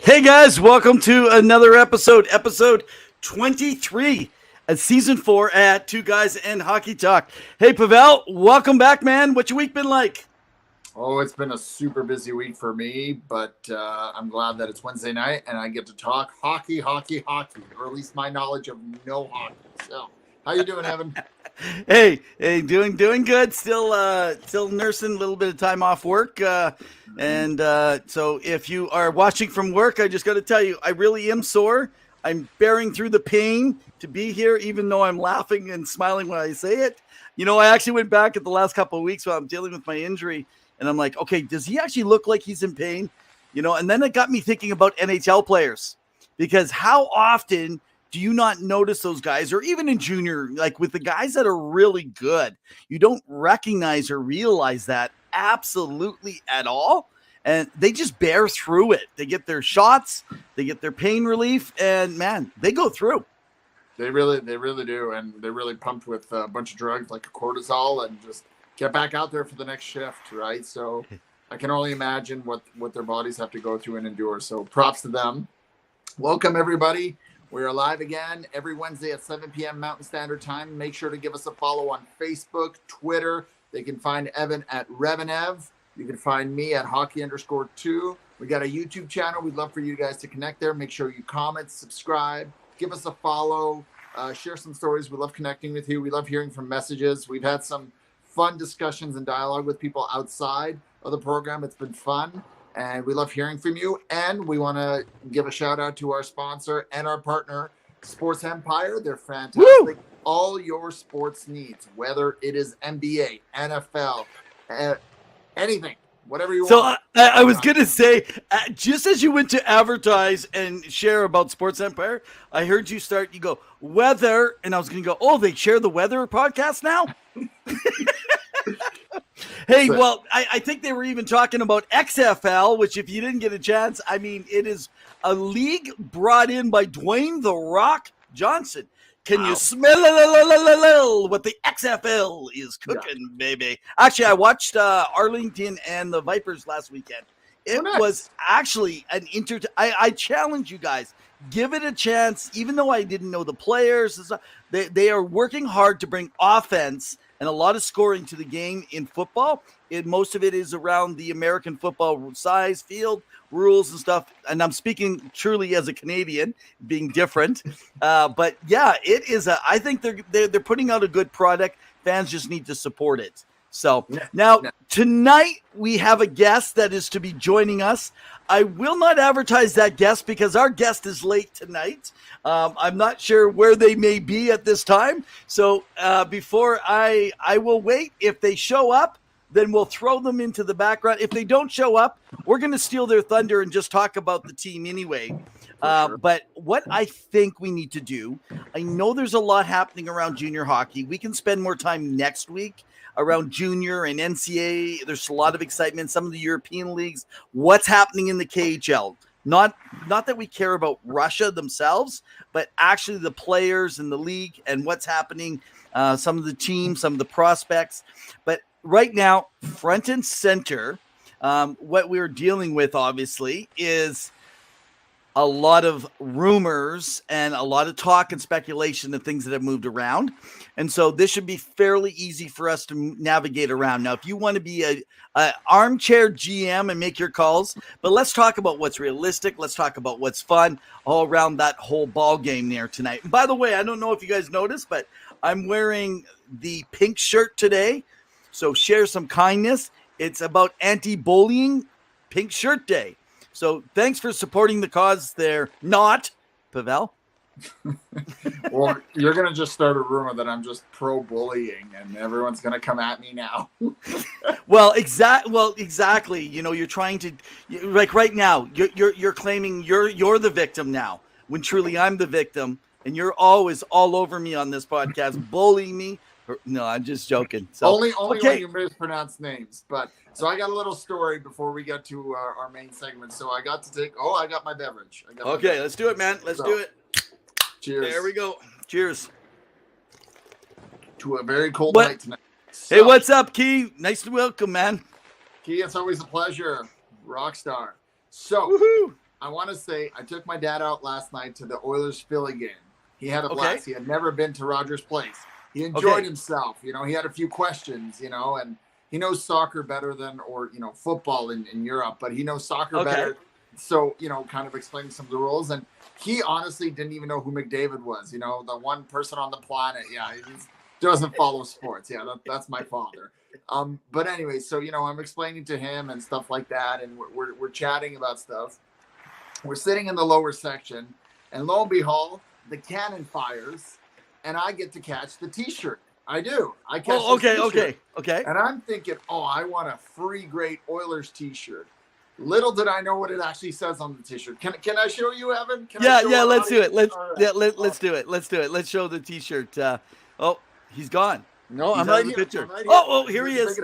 Hey guys, welcome to another episode 23 of season 4 at Two Guys and Hockey Talk. Hey Pavel, welcome back, man. What's your week been like? Oh, it's been a super busy week for me, but I'm glad that it's Wednesday night and I get to talk hockey, or at least my knowledge of no hockey. So, how you doing, Evan? Hey, doing good. Still nursing a little bit of time off work. So if you are watching from work, I just got to tell you, I really am sore. I'm bearing through the pain to be here, even though I'm laughing and smiling when I say it. You know, I actually went back at the last couple of weeks while I'm dealing with my injury, and I'm like, okay, does he actually look like he's in pain? You know, and then it got me thinking about NHL players, because how often do you not notice those guys, or even in junior, like with the guys that are really good, you don't recognize or realize that absolutely at all. And they just bear through it. They get their shots, they get their pain relief, and man, they go through. They really do. And they're really pumped with a bunch of drugs like cortisol and just get back out there for the next shift, right? So I can only imagine what their bodies have to go through and endure. So props to them. Welcome, everybody. We are live again every Wednesday at 7 p.m. Mountain Standard Time. Make sure to give us a follow on Facebook, Twitter. They can find Evan at Revenev. You can find me at hockey_2. We got a YouTube channel. We'd love for you guys to connect there. Make sure you comment, subscribe, give us a follow, share some stories. We love connecting with you. We love hearing from messages. We've had some fun discussions and dialogue with people outside of the program. It's been fun. And we love hearing from you. And we want to give a shout out to our sponsor and our partner, Sports Empire. They're fantastic. Woo! All your sports needs, whether it is NBA, NFL, anything, whatever you want. So I was going to say, just as you went to advertise and share about Sports Empire, I heard you go, weather. And I was going to go, oh, they share the weather podcast now? Hey, well, I think they were even talking about XFL, which if you didn't get a chance, I mean, it is a league brought in by Dwayne "The Rock" Johnson. Can you smell what the XFL is cooking, baby? Actually, I watched Arlington and the Vipers last weekend. It was actually an I challenge you guys. Give it a chance, even though I didn't know the players. And stuff, they are working hard to bring offense and a lot of scoring to the game in football. Most of it is around the American football size, field, rules and stuff. And I'm speaking truly as a Canadian, being different. But yeah, it is. I think they're putting out a good product. Fans just need to support it. So now tonight we have a guest that is to be joining us. I will not advertise that guest because our guest is late tonight. I'm not sure where they may be at this time. So before I will wait. If they show up, then we'll throw them into the background. If they don't show up, we're going to steal their thunder and just talk about the team anyway. Sure. But what I think we need to do, I know there's a lot happening around junior hockey. We can spend more time next week around junior and NCAA. There's a lot of excitement. Some of the European leagues, what's happening in the KHL. Not that we care about Russia themselves, but actually the players in the league and what's happening, some of the teams, some of the prospects. But right now, front and center, what we're dealing with, obviously, is a lot of rumors and a lot of talk and speculation of things that have moved around. And so this should be fairly easy for us to navigate around. Now, if you want to be a armchair GM and make your calls, but let's talk about what's realistic. Let's talk about what's fun all around that whole ball game there tonight. And by the way, I don't know if you guys noticed, but I'm wearing the pink shirt today. So share some kindness. It's about anti-bullying Pink Shirt Day. So thanks for supporting the cause there. Not, Pavel. Well, you're going to just start a rumor that I'm just pro-bullying and everyone's going to come at me now. Well, exactly. You know, you're trying to, like right now, you're claiming you're the victim now, when truly I'm the victim, and you're always all over me on this podcast, bullying me. No, I'm just joking. So, only when you mispronounce names. But so I got a little story before we get to our main segment. So I got my beverage. Let's do it, man. Let's do it. Cheers. There we go. Cheers. To a very cold night tonight. So, hey, what's up, Key? Nice to welcome, man. Key, it's always a pleasure. Rockstar. So, woohoo. I want to say I took my dad out last night to the Oilers Philly game. He had a blast. He had never been to Rogers Place. He enjoyed himself. You know, he had a few questions, you know, and he knows soccer better than, or, you know, football in Europe, but he knows soccer better. So, you know, kind of explaining some of the rules. And he honestly didn't even know who McDavid was, you know, the one person on the planet. Yeah, he doesn't follow sports. Yeah, that's my father. But anyway, so, you know, I'm explaining to him and stuff like that. And we're chatting about stuff. We're sitting in the lower section, and lo and behold, the cannon fires, and I get to catch the T-shirt. I do. I catch the T-shirt. And I'm thinking, oh, I want a free great Oilers T-shirt. Little did I know what it actually says on the T-shirt. Can I show you, Evan? Let's do it. Let's do it. Let's show the T-shirt. He's gone. No, he's I'm right here. here. Picture. Here he is.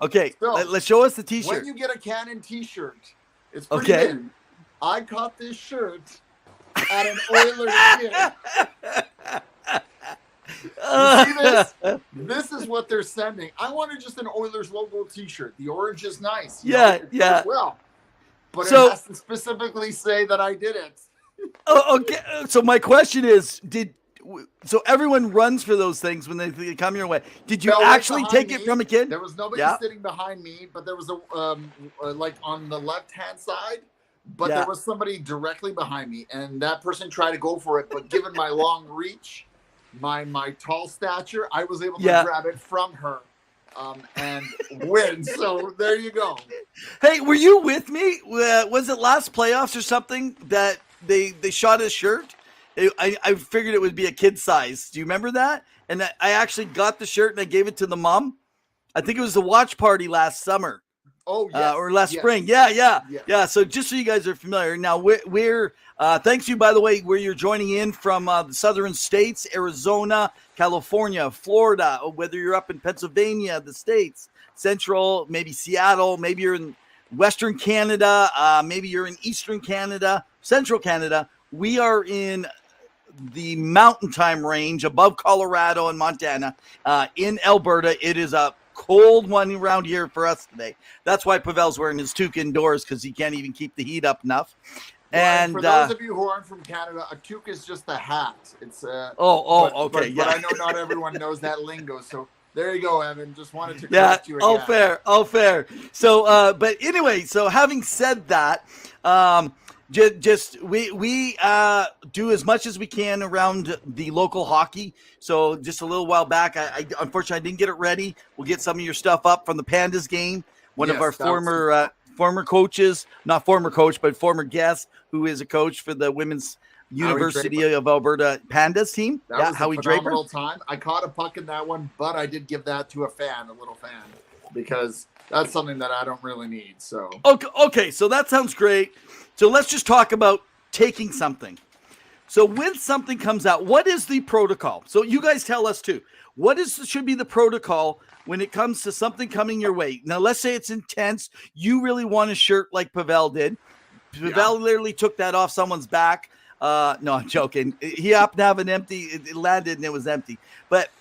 Okay, so, let's show us the T-shirt. When you get a Cannon T-shirt, it's pretty good. I caught this shirt at an Oilers game. You see this? This is what they're sending. I wanted just an Oilers logo T-shirt. The orange is nice. Well, but it has to specifically say that I did it. Okay. So my question is, so everyone runs for those things when they come your way? Did you actually take it from a kid? There was nobody sitting behind me, but there was like on the left-hand side. But there was somebody directly behind me, and that person tried to go for it. But given my long reach, my tall stature, I was able to grab it from her and win. So there you go. Hey, were you with me? Was it last playoffs or something that they shot his shirt? I figured it would be a kid size. Do you remember that? And I actually got the shirt and I gave it to the mom. I think it was the watch party last summer. Oh, yes. Or last spring. Yeah. So just so you guys are familiar, now we're thanks to you, by the way, where you're joining in from the southern states, Arizona, California, Florida, whether you're up in Pennsylvania, the states, central, maybe Seattle, maybe you're in Western Canada, maybe you're in Eastern Canada, Central Canada. We are in the mountain time range above Colorado and Montana, in Alberta. It is a cold one around here for us today. That's why Pavel's wearing his toque indoors, because he can't even keep the heat up enough. And for those of you who aren't from Canada, a toque is just a hat. It's okay. But I know not everyone knows that lingo, so there you go, Evan. Just wanted to correct you again. All fair. So, but anyway, so having said that, we do as much as we can around the local hockey. So just a little while back, I unfortunately I didn't get it ready. We'll get some of your stuff up from the Pandas game. One of our former coaches, not former coach, but former guest, who is a coach for the Women's University of Alberta Pandas team. That was Howie Draper. Time. I caught a puck in that one, but I did give that to a little fan, because that's something that I don't really need. So okay, so that sounds great. So let's just talk about taking something. So when something comes out, what is the protocol? So you guys tell us too. What should be the protocol when it comes to something coming your way? Now, let's say it's intense. You really want a shirt like Pavel did. Pavel literally took that off someone's back. No, I'm joking. He happened to have an empty. It landed and it was empty. But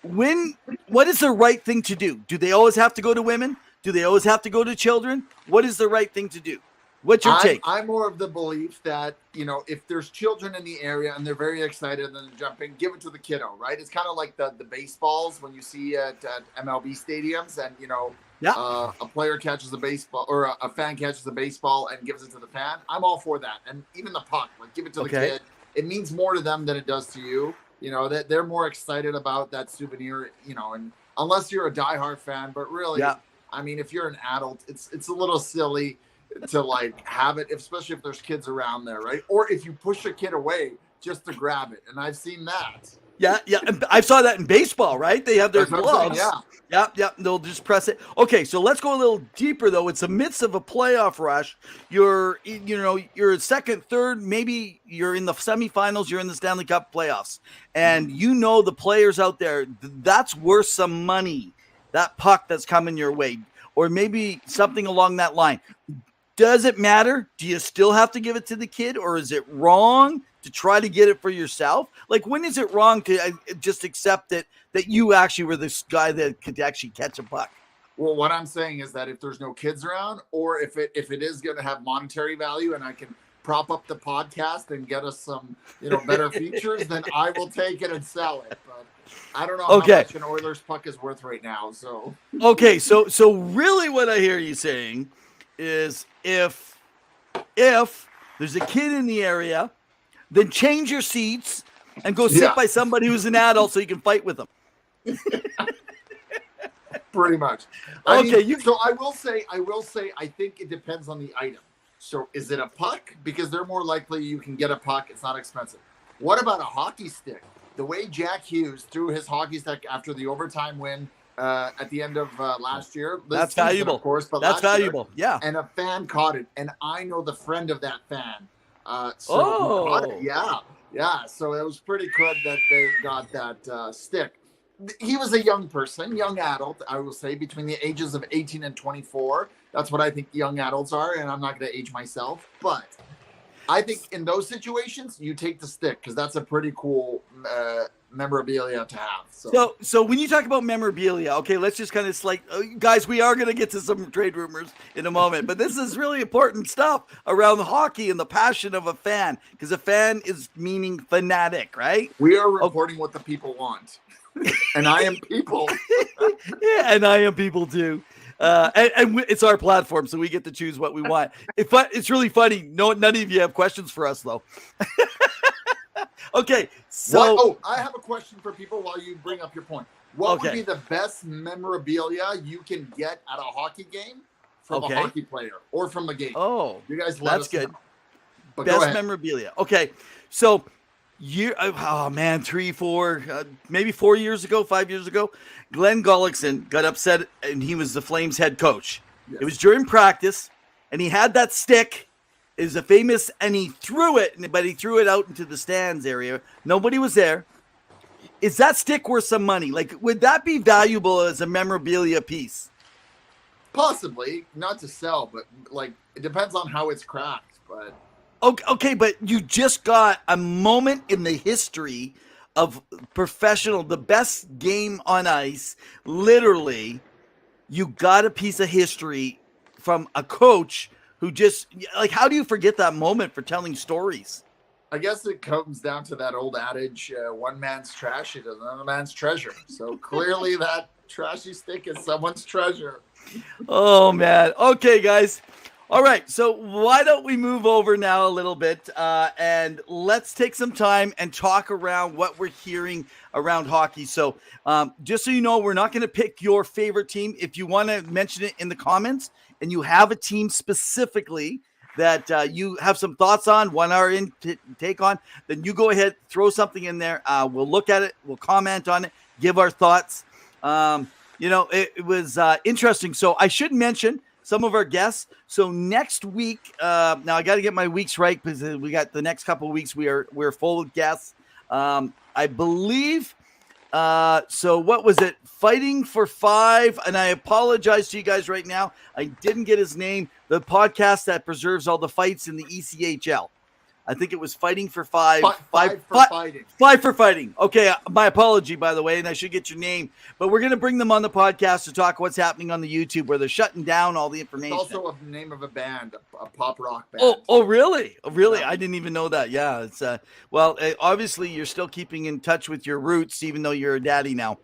what is the right thing to do? Do they always have to go to women? Do they always have to go to children? What is the right thing to do? What's your take? I'm more of the belief that, you know, if there's children in the area and they're very excited and they're jumping, give it to the kiddo, right? It's kind of like the baseballs when you see at MLB stadiums, and, you know, a player catches a baseball, or a fan catches a baseball and gives it to the fan. I'm all for that. And even the puck, like, give it to the kid. It means more to them than it does to you. You know, that they're more excited about that souvenir, you know, and unless you're a diehard fan, but really, I mean, if you're an adult, it's a little silly to like have it, especially if there's kids around there, right? Or if you push a kid away just to grab it. And I've seen that. Yeah. I saw that in baseball, right? They have their gloves. Yeah. They'll just press it. Okay, so let's go a little deeper though. It's the midst of a playoff rush. You're second, third, maybe you're in the semifinals, you're in the Stanley Cup playoffs. And you know the players out there, that's worth some money. That puck that's coming your way. Or maybe something along that line. Does it matter? Do you still have to give it to the kid, or is it wrong to try to get it for yourself? Like, when is it wrong to just accept it that you actually were this guy that could actually catch a puck? Well, what I'm saying is that if there's no kids around, or if it is going to have monetary value and I can prop up the podcast and get us some, better features, then I will take it and sell it. But I don't know how much an Oilers puck is worth right now. So okay, so really, what I hear you saying is if there's a kid in the area, then change your seats and go sit by somebody who's an adult so you can fight with them. Pretty much. So I will say, I think it depends on the item. So is it a puck? Because they're more likely you can get a puck. It's not expensive. What about a hockey stick? The way Jack Hughes threw his hockey stick after the overtime win at the end of last year. That's valuable. Of course, but that's valuable. Yeah. And a fan caught it. And I know the friend of that fan. So he caught it. Yeah. So it was pretty good that they got that stick. He was a young person, young adult, I will say, between the ages of 18 and 24. That's what I think young adults are, and I'm not going to age myself. But I think in those situations, you take the stick because that's a pretty cool memorabilia to have. So when you talk about memorabilia, okay, let's just kind of guys, we are going to get to some trade rumors in a moment, but this is really important stuff around the hockey and the passion of a fan, because a fan is meaning fanatic, right? We are reporting what the people want. And I am people. Yeah, and I am people too. And it's our platform, so we get to choose what we want. It's really funny. None of you have questions for us, though. Okay, so I have a question for people while you bring up your point. What would be the best memorabilia you can get at a hockey game from a hockey player or from the game? Oh, you guys, that's good. But best memorabilia. Okay, so. 3, 4, maybe 4 years ago, 5 years ago, Glenn Gullickson got upset, and he was the Flames head coach. Yes. It was during practice, and he had that stick. It was and he threw it, but he threw it out into the stands area. Nobody was there. Is that stick worth some money? Would that be valuable as a memorabilia piece? Possibly, not to sell, but it depends on how it's cracked, but. Okay, but you just got a moment in the history of the best game on ice. Literally, you got a piece of history from a coach who just, how do you forget that moment for telling stories? I guess it comes down to that old adage, one man's trash is another man's treasure. So clearly that trashy stick is someone's treasure. Oh, man. Okay, guys. All right, so why don't we move over now a little bit and let's take some time and talk around what we're hearing around hockey. So just so you know, we're not going to pick your favorite team. If you want to mention it in the comments and you have a team specifically that you have some thoughts on, 1 hour in take on, then you go ahead, throw something in there. We'll look at it. We'll comment on it, give our thoughts. It was interesting. So I should mention some of our guests. So next week, now I got to get my weeks right because we got the next couple of weeks. We're full of guests. I believe. So what was it? Fighting for Five. And I apologize to you guys right now. I didn't get his name. The podcast that preserves all the fights in the ECHL. I think it was Fighting for Five. Five for Fighting. Five for Fighting. Okay, my apology, by the way, and I should get your name. But we're going to bring them on the podcast to talk what's happening on the YouTube, where they're shutting down all the information. It's also a name of a band, a pop rock band. Oh, really? Oh, really? Yeah. I didn't even know that. Yeah. It's obviously you're still keeping in touch with your roots, even though you're a daddy now.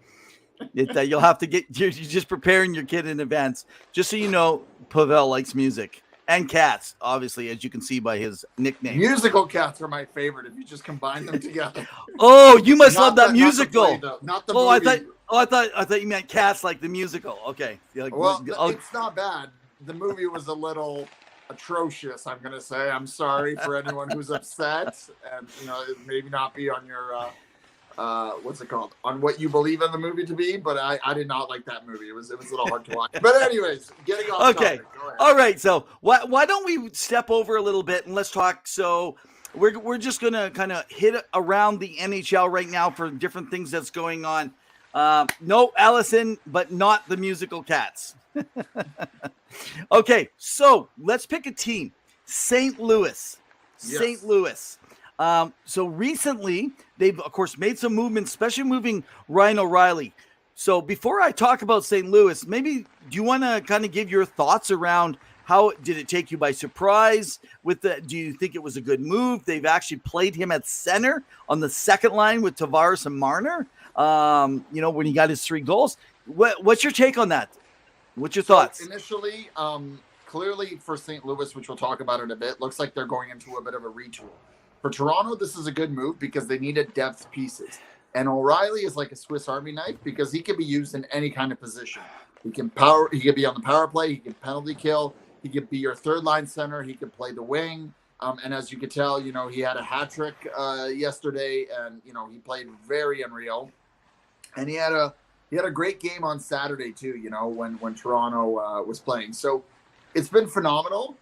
You'll have to you're just preparing your kid in advance. Just so you know, Pavel likes music. And cats, obviously, as you can see by his nickname. Musical cats are my favorite if you just combine them together. Oh, you must love that musical. Not the movie. I thought you meant cats like the musical. Okay. It's not bad. The movie was a little atrocious, I'm going to say. I'm sorry for anyone who's upset. And, it maybe not be on your, what's it called? On what you believe in the movie to be. But I did not like that movie. It was a little hard to watch. But anyways, getting off topic. Go ahead. All right. So why don't we step over a little bit and let's talk. So we're just going to kind of hit around the NHL right now for different things that's going on. No Allison, but not the musical cats. Okay. So let's pick a team. St. Louis. Yes. St. Louis. So recently, they've, of course, made some movements, especially moving Ryan O'Reilly. So before I talk about St. Louis, maybe do you want to kind of give your thoughts around How did it take you by surprise? Do you think it was a good move? They've actually played him at center on the second line with Tavares and Marner. When he got his 3 goals. What's your take on that? What's your thoughts? Initially, clearly for St. Louis, which we'll talk about in a bit, looks like they're going into a bit of a retool. For Toronto, this is a good move because they needed depth pieces. And O'Reilly is like a Swiss Army knife because he can be used in any kind of position. He can be on the power play. He can penalty kill. He could be your third line center. He could play the wing. And as you could tell, he had a hat trick yesterday, and he played very unreal. And he had a great game on Saturday too. When Toronto was playing. So it's been phenomenal.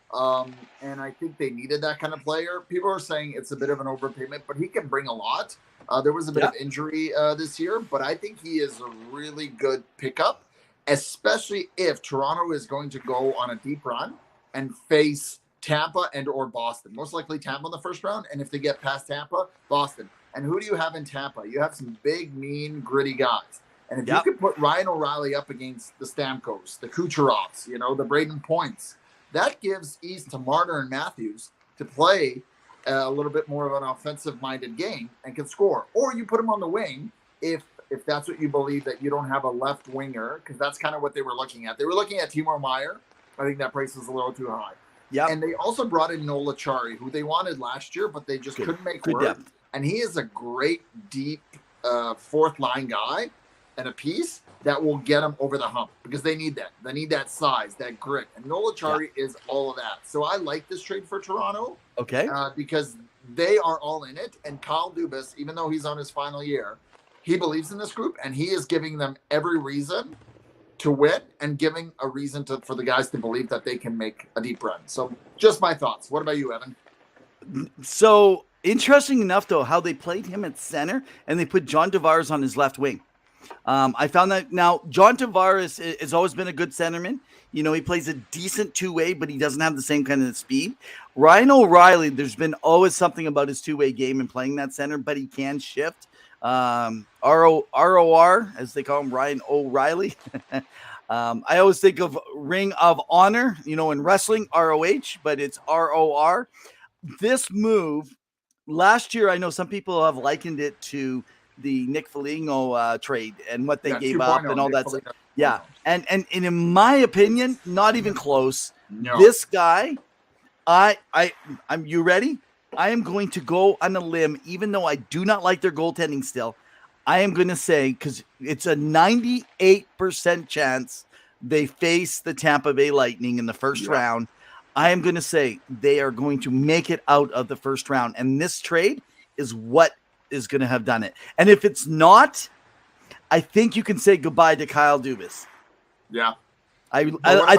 And I think they needed that kind of player. People are saying it's a bit of an overpayment, but he can bring a lot. There was a bit of injury this year, but I think he is a really good pickup, especially if Toronto is going to go on a deep run and face Tampa and or Boston. Most likely Tampa in the first round, and if they get past Tampa, Boston. And who do you have in Tampa? You have some big, mean, gritty guys. And if you could put Ryan O'Reilly up against the Stamkos, the Kucherovs, the Braden Points, that gives ease to Marner and Matthews to play a little bit more of an offensive-minded game and can score. Or you put him on the wing if that's what you believe, that you don't have a left winger, because that's kind of what they were looking at. They were looking at Timo Meier. I think that price is a little too high. Yeah. And they also brought in Nola Chari, who they wanted last year, but they just couldn't make work. Depth. And he is a great, deep fourth-line guy and a piece that will get them over the hump, because they need that. They need that size, that grit. And Nola Chari is all of that. So I like this trade for Toronto. Okay. Because they are all in it. And Kyle Dubas, even though he's on his final year, he believes in this group, and he is giving them every reason to win and giving a reason for the guys to believe that they can make a deep run. So just my thoughts. What about you, Evan? So interesting enough, though, how they played him at center and they put John Tavares on his left wing. I found that now John Tavares has always been a good centerman. He plays a decent two-way, but he doesn't have the same kind of speed. Ryan O'Reilly, there's been always something about his two-way game and playing that center, but he can shift. ROR, as they call him, Ryan O'Reilly. I always think of Ring of Honor, in wrestling, ROH, but it's ROR. This move, last year, I know some people have likened it to the Nick Foligno trade and what they gave up and all that stuff. Yeah. And in my opinion, not even close. No. This guy, I'm you ready? I am going to go on a limb, even though I do not like their goaltending still. I am going to say, because it's a 98% chance they face the Tampa Bay Lightning in the first round. I am going to say they are going to make it out of the first round. And this trade is what is going to have done it. And if it's not, I think you can say goodbye to Kyle Dubas. Yeah. I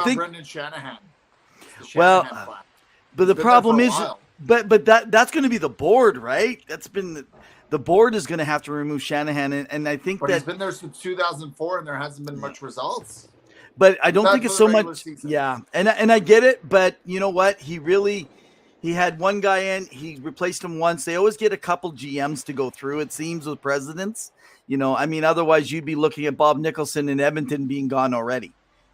think Brendan Shanahan. Well, but the problem is, but that's going to be the board, right? That's been the board is going to have to remove Shanahan, and I think he's been there since 2004, and there hasn't been much results. But I don't think it's so much. Season. Yeah, and I get it, but you know what? He had one guy in. He replaced him once. They always get a couple GMs to go through. It seems with presidents. Otherwise you'd be looking at Bob Nicholson in Edmonton being gone already.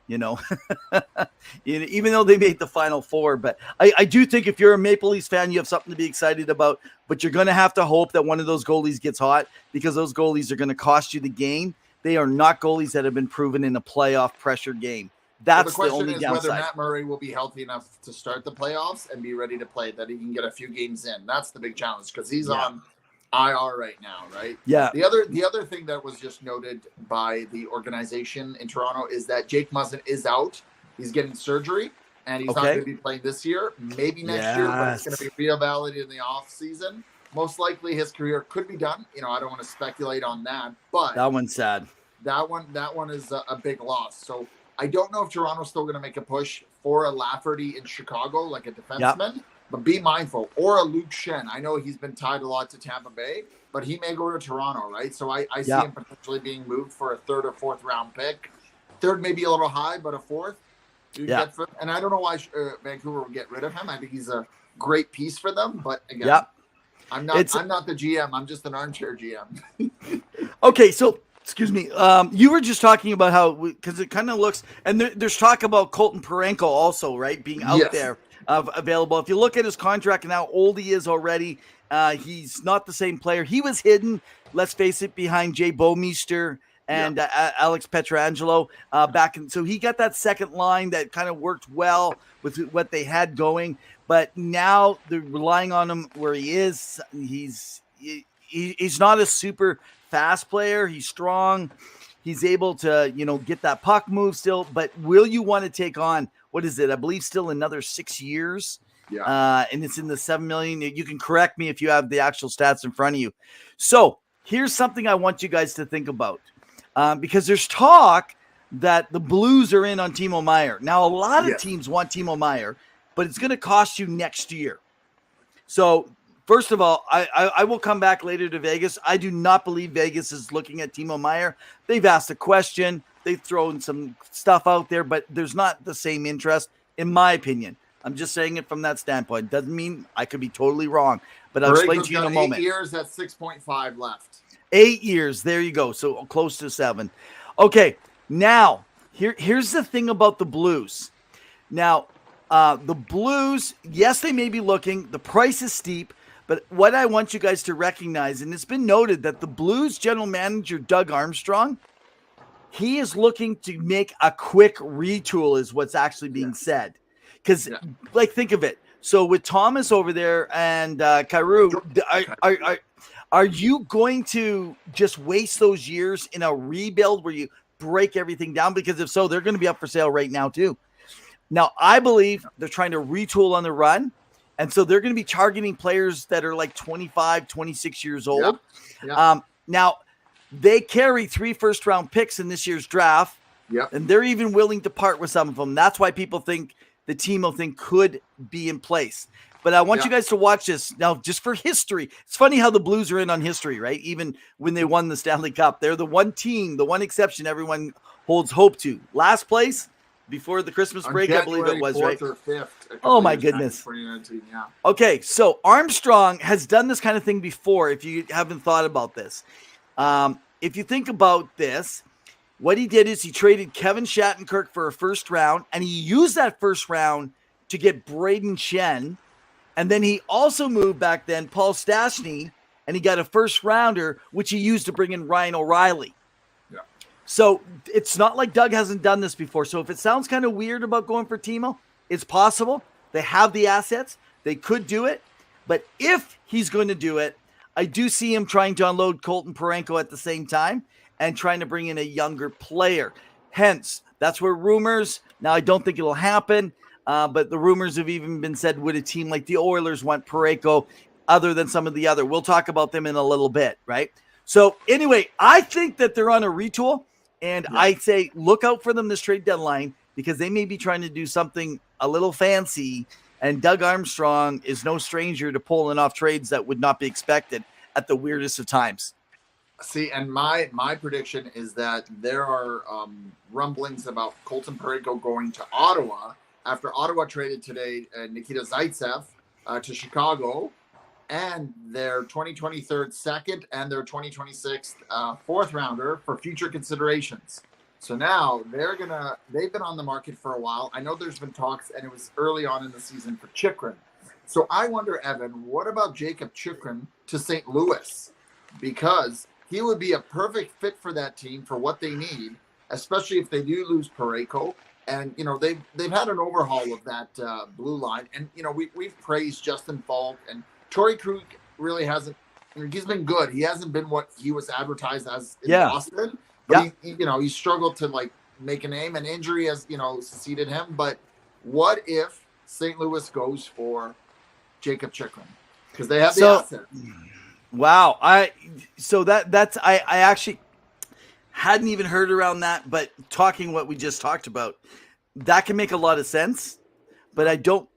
Even though they made the Final Four. But I do think if you're a Maple Leafs fan, you have something to be excited about. But you're going to have to hope that one of those goalies gets hot, because those goalies are going to cost you the game. They are not goalies that have been proven in a playoff pressure game. That's the only downside. The question is whether Matt Murray will be healthy enough to start the playoffs and be ready to play, that he can get a few games in. That's the big challenge, because he's on IR right now, right? Yeah. The other thing that was just noted by the organization in Toronto is that Jake Muzzin is out. He's getting surgery, and he's not going to be playing this year. Maybe next year, but it's going to be reevaluated in the off season. Most likely, his career could be done. I don't want to speculate on that, but that one's sad. That one is a big loss. So I don't know if Toronto's still going to make a push for a Lafferty in Chicago, like a defenseman. Yep. But be mindful. Or a Luke Shen. I know he's been tied a lot to Tampa Bay, but he may go to Toronto, right? So I see him potentially being moved for a third or fourth round pick. Third may be a little high, but a fourth. And I don't know why Vancouver will get rid of him. I think he's a great piece for them. But again, I'm not the GM. I'm just an armchair GM. Okay, so Excuse me. You were just talking about how, because it kind of looks, and there's talk about Colton Parenko also, right, being out there available. If you look at his contract and how old he is already, he's not the same player. He was hidden, let's face it, behind Jay Bouwmeester and Alex Pietrangelo back in. So he got that second line that kind of worked well with what they had going. But now they're relying on him where he is. He's not a super fast player. He's strong. He's able to, get that puck move still. But will you want to take on, what is it? I believe still another 6 years. Yeah. And it's in the $7 million. You can correct me if you have the actual stats in front of you. So here's something I want you guys to think about. Because there's talk that the Blues are in on Timo Meier. Now, a lot of teams want Timo Meier, but it's going to cost you next year. So, first of all, I will come back later to Vegas. I do not believe Vegas is looking at Timo Meier. They've asked a question. They've thrown some stuff out there, but there's not the same interest, in my opinion. I'm just saying it from that standpoint. Doesn't mean I could be totally wrong, but I'll explain to you in a moment. 8 years, that's 6.5 left. 8 years. There you go. So close to 7. Okay. Now, here's the thing about the Blues. Now, the Blues, yes, they may be looking. The price is steep. But what I want you guys to recognize, and it's been noted that the Blues general manager, Doug Armstrong, he is looking to make a quick retool is what's actually being said. Because, think of it. So with Thomas over there and Kyrou, are you going to just waste those years in a rebuild where you break everything down? Because if so, they're going to be up for sale right now too. Now, I believe they're trying to retool on the run. And so they're going to be targeting players that are like 25, 26 years old. Now, they carry 3 first-round picks in this year's draft. And they're even willing to part with some of them. That's why people think the Timo thing could be in place. But I want you guys to watch this. Now, just for history, it's funny how the Blues are in on history, right? Even when they won the Stanley Cup, they're the one team, the one exception everyone holds hope to. Last place before the Christmas break, I believe it was, right? Or 5th, oh, my goodness. Okay, so Armstrong has done this kind of thing before, if you haven't thought about this. If you think about this, what he did is he traded Kevin Shattenkirk for a first round, and he used that first round to get Braden Shen. And then he also moved back then Paul Stastny, and he got a first rounder, which he used to bring in Ryan O'Reilly. So it's not like Doug hasn't done this before. So if it sounds kind of weird about going for Timo, it's possible. They have the assets. They could do it. But if he's going to do it, I do see him trying to unload Colton Parenko at the same time and trying to bring in a younger player. Hence, that's where rumors, now I don't think it'll happen, but the rumors have even been said, would a team like the Oilers want Parenko other than some of the other? We'll talk about them in a little bit, right? So anyway, I think that they're on a retool, and I say look out for them this trade deadline because they may be trying to do something a little fancy, and Doug Armstrong is no stranger to pulling off trades that would not be expected at the weirdest of times. See, and my prediction is that there are rumblings about Colton Parenko going to Ottawa after Ottawa traded today Nikita Zaitsev to Chicago and their 2023 second and their 2026 fourth rounder for future considerations. So now they've been on the market for a while. I know there's been talks, and it was early on in the season for Chychrun. So I wonder, Evan, what about Jacob Chychrun to St. Louis? Because he would be a perfect fit for that team for what they need, especially if they do lose Parayko. And, they've had an overhaul of that blue line. And, we've praised Justin Falk, and Torrey Krug really hasn't, he's been good. He hasn't been what he was advertised as in Boston. But he struggled to make a name, and injury has, succeeded him. But what if St. Louis goes for Jacob Chychrun? Because they have the assets. Wow. I actually hadn't even heard around that, but talking what we just talked about, that can make a lot of sense, but I don't,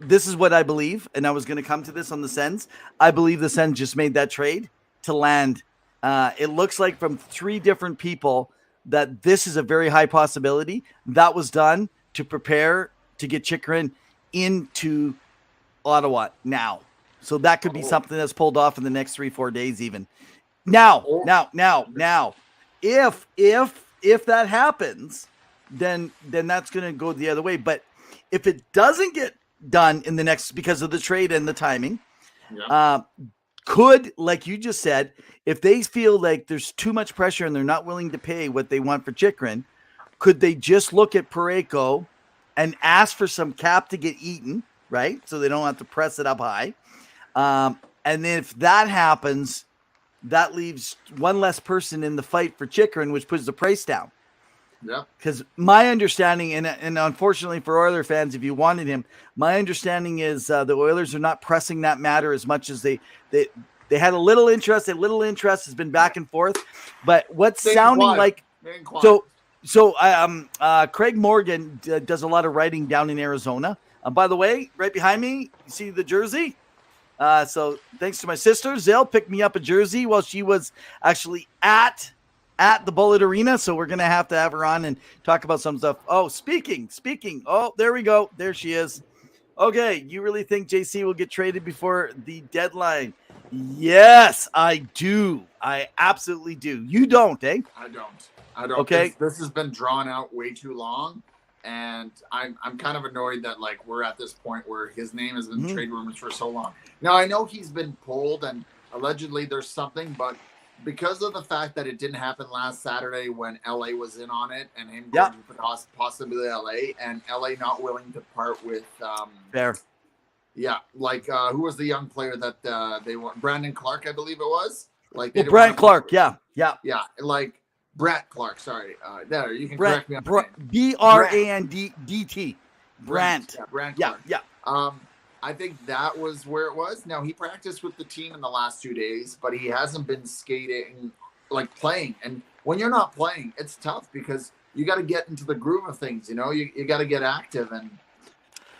this is what I believe. And I was going to come to this on the Sens. I believe the Sens just made that trade to land. It looks like from 3 different people that this is a very high possibility that was done to prepare to get Chychrun into Ottawa now. So that could be something that's pulled off in the next 3-4 days even. Now, Or- if that happens, then that's going to go the other way. But if it doesn't get done in the next, because of the trade and the timing, could, like you just said, if they feel like there's too much pressure and they're not willing to pay what they want for Chychrun, could they just look at Parayko and ask for some cap to get eaten, right? So they don't have to press it up high. And then if that happens, that leaves one less person in the fight for Chychrun, which puts the price down. Yeah. Because my understanding, and unfortunately for Oilers fans, if you wanted him, my understanding is the Oilers are not pressing that matter as much as they had a little interest. A little interest has been back and forth, but what's sounding like so Craig Morgan does a lot of writing down in Arizona. By the way, right behind me, you see the jersey. So thanks to my sister, Zill picked me up a jersey while she was actually at the Bullet Arena. So we're going to have her on and talk about some stuff. Oh, speaking. Oh, there we go. There she is. Okay. You really think JC will get traded before the deadline? Yes, I do. I absolutely do. You don't, eh? I don't. Okay. This has been drawn out way too long. And I'm kind of annoyed that like we're at this point where his name has been trade rumors for so long. Now I know he's been pulled and allegedly there's something, but because of the fact that it didn't happen last Saturday when LA was in on it and him going to possibly LA and LA not willing to part with fair. Yeah, like who was the young player that they want? Brandon Clark, I believe it was. Like Brandon Clark, yeah, like. Brett Clark, sorry. There, you can Brent, correct me on the name. BRANDDT. Brant. Yeah, Brant Clark. Yeah. I think that was where it was. Now, he practiced with the team in the last 2 days, but he hasn't been skating, like playing. And when you're not playing, it's tough because you got to get into the groove of things, you know? You got to get active. And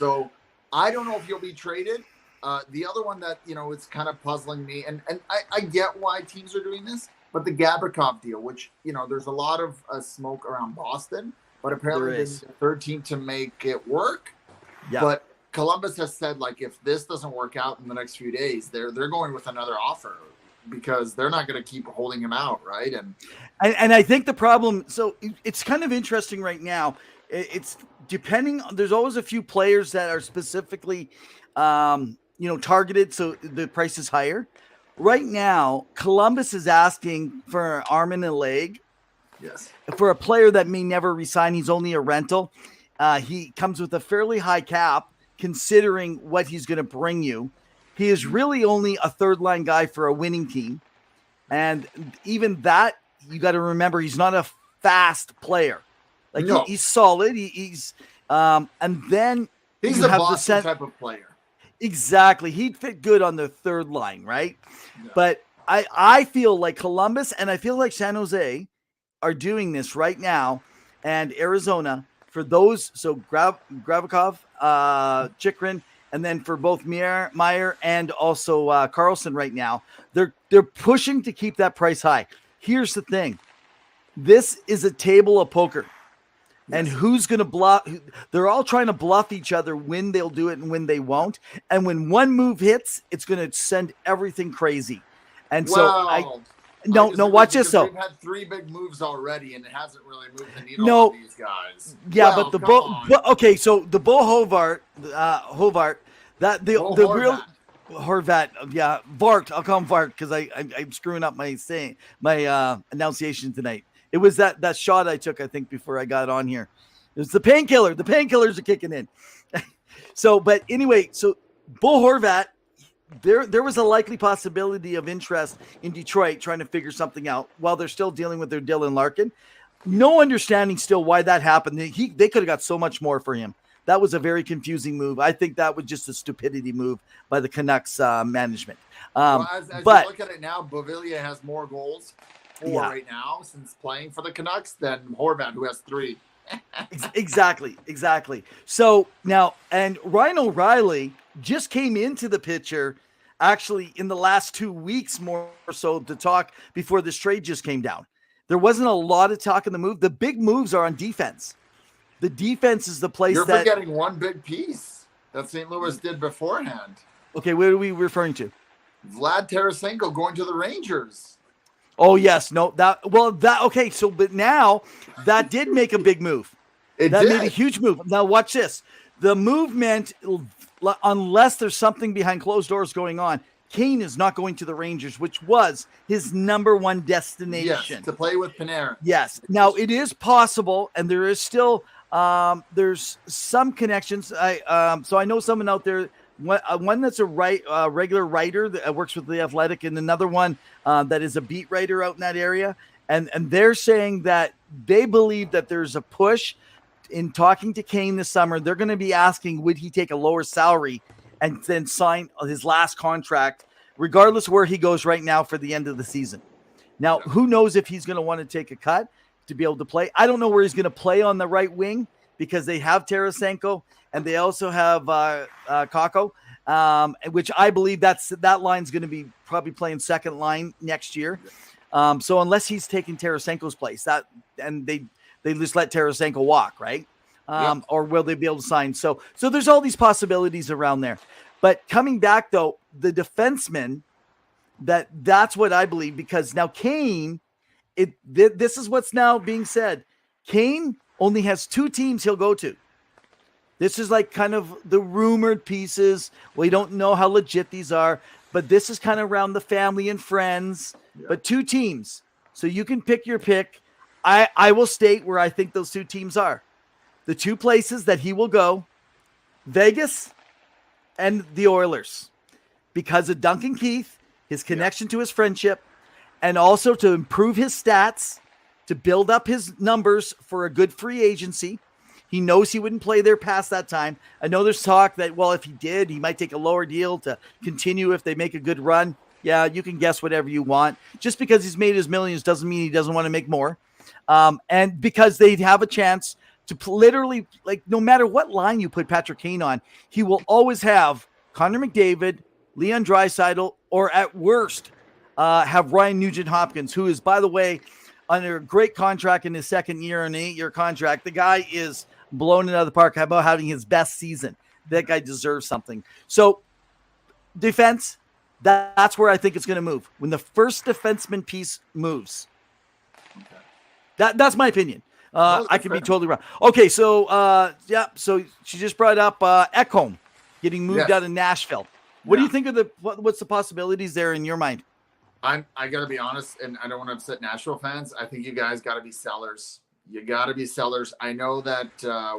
so I don't know if you'll be traded. The other one that, you know, it's kind of puzzling me, and I get why teams are doing this, but the Gavrikov deal, which, you know, there's a lot of smoke around Boston, but apparently they need a third team to make it work. Yeah. But Columbus has said, like, if this doesn't work out in the next few days, they're going with another offer because they're not going to keep holding him out, right? And I think the problem, so it's kind of interesting right now. It's depending. There's always a few players that are specifically, targeted, so the price is higher. Right now, Columbus is asking for an arm and a leg. Yes. For a player that may never resign, he's only a rental. He comes with a fairly high cap, considering what he's going to bring you. He is really only a third-line guy for a winning team. And even that, you got to remember, he's not a fast player. Like, no. He's solid. And then he's a Boston type of player. Exactly. He'd fit good on the third line, right? Yeah. But I feel like Columbus and I feel like San Jose are doing this right now, and Arizona for those. So Gavrikov, Chychrun, and then for both Meyer and also Carlson right now, they're pushing to keep that price high. Here's the thing. This is a table of poker. Yes. And who's going to bluff? They're all trying to bluff each other when they'll do it and when they won't. And when one move hits, it's going to send everything crazy. And so watch this though. We've had 3 big moves already, and it hasn't really moved the needle on these guys. Yeah, well, but okay. So the Bo Horvat, Horvat, yeah, Vart. I'll call him Vart because I'm screwing up my enunciation tonight. It was that shot I took, I think, before I got on here. It was the painkiller. The painkillers are kicking in. But anyway, so Bo Horvat, there was a likely possibility of interest in Detroit trying to figure something out while they're still dealing with their Dylan Larkin. No understanding still why that happened. They could have got so much more for him. That was a very confusing move. I think that was just a stupidity move by the Canucks management. As you look at it now, Beauvillier has more goals right now since playing for the Canucks than Horvat, who has 3. Exactly. So now, and Ryan O'Reilly just came into the picture actually in the last 2 weeks more so to talk before this trade just came down. There wasn't a lot of talk in the move. The big moves are on defense. The defense is the place You're forgetting one big piece that St. Louis did beforehand. Okay, what are we referring to? Vlad Tarasenko going to the Rangers. Oh yes, no, okay. So, but now that did make a big move. It That did. made a huge move. Now watch this. The movement, unless there's something behind closed doors going on, Kane is not going to the Rangers, which was his number one destination. Yes, to play with Panarin. Yes. Now it is possible, and there is still there's some connections. So I know someone out there. One that's a regular writer that works with the Athletic, and another one that is a beat writer out in that area, and they're saying that they believe that there's a push in talking to Kane this summer. They're going to be asking, would he take a lower salary and then sign his last contract, regardless of where he goes right now for the end of the season. Now, who knows if he's going to want to take a cut to be able to play. I don't know where he's going to play on the right wing because they have Tarasenko and they also have Kakko, which I believe that line's going to be probably playing second line next year. So unless he's taking Tarasenko's place, they just let Tarasenko walk, right? Or will they be able to sign? So there's all these possibilities around there. But coming back though, the defenseman, that's what I believe, because now Kane, this is what's now being said. Kane only has 2 teams he'll go to. This is like kind of the rumored pieces. We don't know how legit these are, but this is kind of around the family and friends. Yeah. But 2 teams. So you can pick your pick. I will state where I think those 2 teams are. The 2 places that he will go, Vegas and the Oilers, because of Duncan Keith, his connection to his friendship, and also to improve his stats, to build up his numbers for a good free agency. He knows he wouldn't play there past that time. I know there's talk that, well, if he did, he might take a lower deal to continue if they make a good run. Yeah, you can guess whatever you want. Just because he's made his millions doesn't mean he doesn't want to make more. And because they'd have a chance to literally, like, no matter what line you put Patrick Kane on, he will always have Connor McDavid, Leon Draisaitl, or at worst, have Ryan Nugent-Hopkins, who is, by the way, under a great contract in his second year, an 8-year contract. The guy is blown it out of the park. How about having his best season? That guy deserves something. So defense, that's where I think it's going to move. When the first defenseman piece moves. That's my opinion. I could be totally wrong. Okay, so so she just brought up Ekholm getting moved out of Nashville. What do you think of what's the possibilities there in your mind? I got to be honest, and I don't want to upset Nashville fans. I think you guys got to be sellers. You got to be sellers. I know that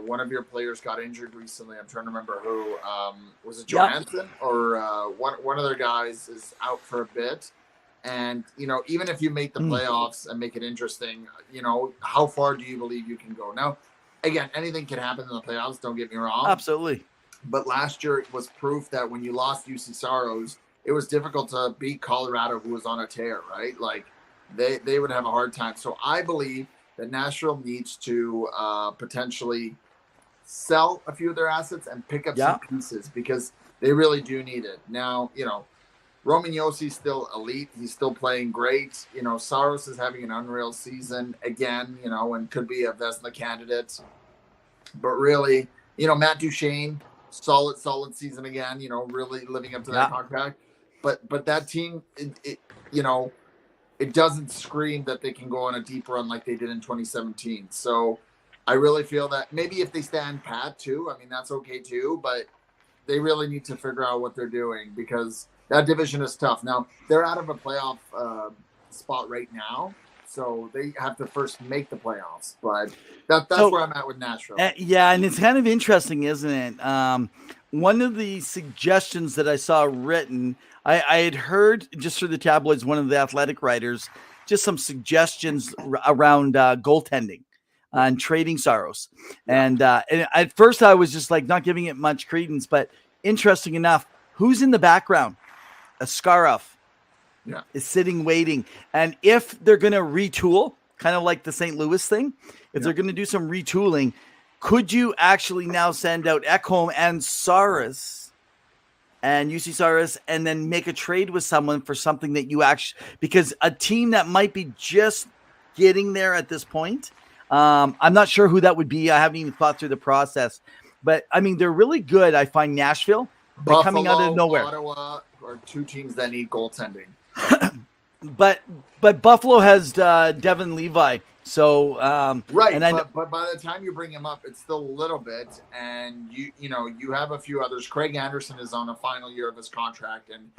one of your players got injured recently. I'm trying to remember who. Was it Johansson or one of their guys is out for a bit. And, even if you make the playoffs and make it interesting, how far do you believe you can go? Now, again, anything can happen in the playoffs. Don't get me wrong. Absolutely. But last year it was proof that when you lost UC Saros, it was difficult to beat Colorado, who was on a tear, right? Like they would have a hard time. So I believe that Nashville needs to potentially sell a few of their assets and pick up some pieces because they really do need it. Now, Roman Yossi's still elite. He's still playing great. Saros is having an unreal season again, and could be a Vezina candidate. But really, Matt Duchene, solid season again, really living up to that contract. But that team, it doesn't scream that they can go on a deep run like they did in 2017. So I really feel that maybe if they stand pat too, I mean, that's okay too, but they really need to figure out what they're doing because that division is tough. Now, they're out of a playoff spot right now, so they have to first make the playoffs. But that's where I'm at with Nashville. And it's kind of interesting, isn't it? One of the suggestions that I saw written, I had heard just through the tabloids, one of the Athletic writers, just some suggestions around goaltending and trading Saros. And at first I was just like not giving it much credence, but interesting enough, who's in the background? Askarov is sitting waiting. And if they're going to retool, kind of like the St. Louis thing, if they're going to do some retooling, could you actually now send out Ekholm and Saros and UC Saros and then make a trade with someone for something that you actually, because a team that might be just getting there at this point, I'm not sure who that would be. I haven't even thought through the process, but I mean, they're really good. I find Nashville, they're coming out of nowhere. Ottawa are 2 teams that need goaltending. but Buffalo has Devin Levi. So right, and but by the time you bring him up, it's still a little bit, and you have a few others. Craig Anderson is on a final year of his contract, and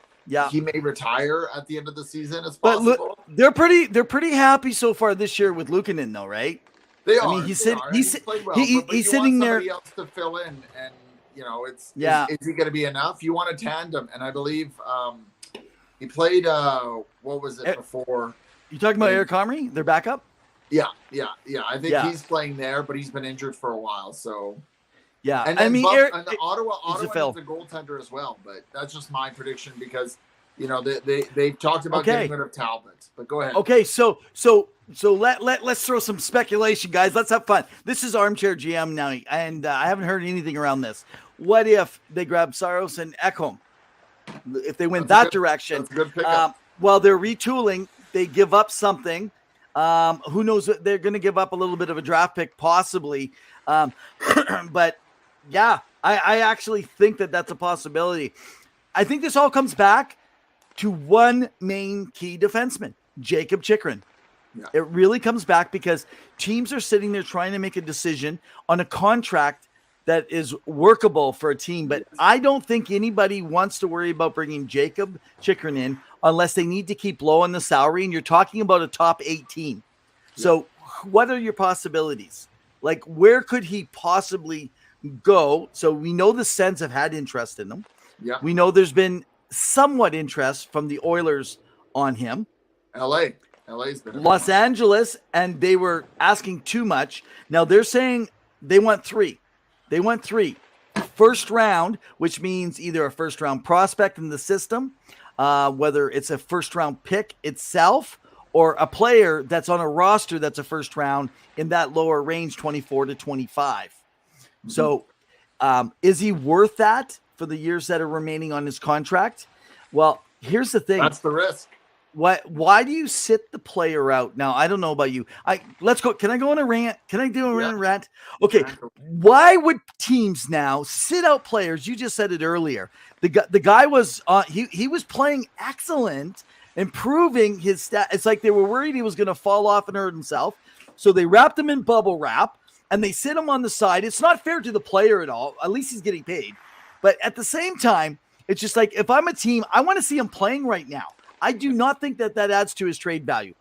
he may retire at the end of the season. It's possible. But look, they're pretty happy so far this year with Luukkonen, though, right? They I are. mean, he's sitting there else to fill in, and is he going to be enough? You want a tandem, and I believe he played. What was it before? You talking about Eric Comrie, their backup? Yeah. I think he's playing there, but he's been injured for a while. So yeah, and I mean, Ottawa needs a goaltender as well. But that's just my prediction because they've talked about getting rid of Talbot. But go ahead. Okay, so let's throw some speculation, guys. Let's have fun. This is Armchair GM now, and I haven't heard anything around this. What if they grab Saros and Ekholm? If they went that direction, that's a good pickup. While they're retooling, they give up something. Who knows? They're going to give up a little bit of a draft pick, possibly. But yeah, I actually think that that's a possibility. I think this all comes back to one main key defenseman, Jacob Chychrun. Yeah. It really comes back because teams are sitting there trying to make a decision on a contract that is workable for a team. But I don't think anybody wants to worry about bringing Jacob Chychrun in unless they need to keep low on the salary. And you're talking about a top 8 team. Yeah. So what are your possibilities? Like, where could he possibly go? So we know the Sens have had interest in him. Yeah. We know there's been somewhat interest from the Oilers on him. LA's been Los Angeles, and they were asking too much. Now they're saying they want 3. They want 3. First round, which means either a first round prospect in the system, whether it's a first round pick itself or a player that's on a roster that's a first round in that lower range, 24 to 25. Mm-hmm. So is he worth that for the years that are remaining on his contract? Well, here's the thing. That's the risk. Why do you sit the player out? Now, I don't know about you. Let's go. Can I go on a rant? Can I do a rant? Okay. Why would teams now sit out players? You just said it earlier. The guy was he was playing excellent, improving his stat. It's like they were worried he was going to fall off and hurt himself. So they wrapped him in bubble wrap and they sit him on the side. It's not fair to the player at all. At least he's getting paid. But at the same time, it's just like, if I'm a team, I want to see him playing right now. I do not think that adds to his trade value.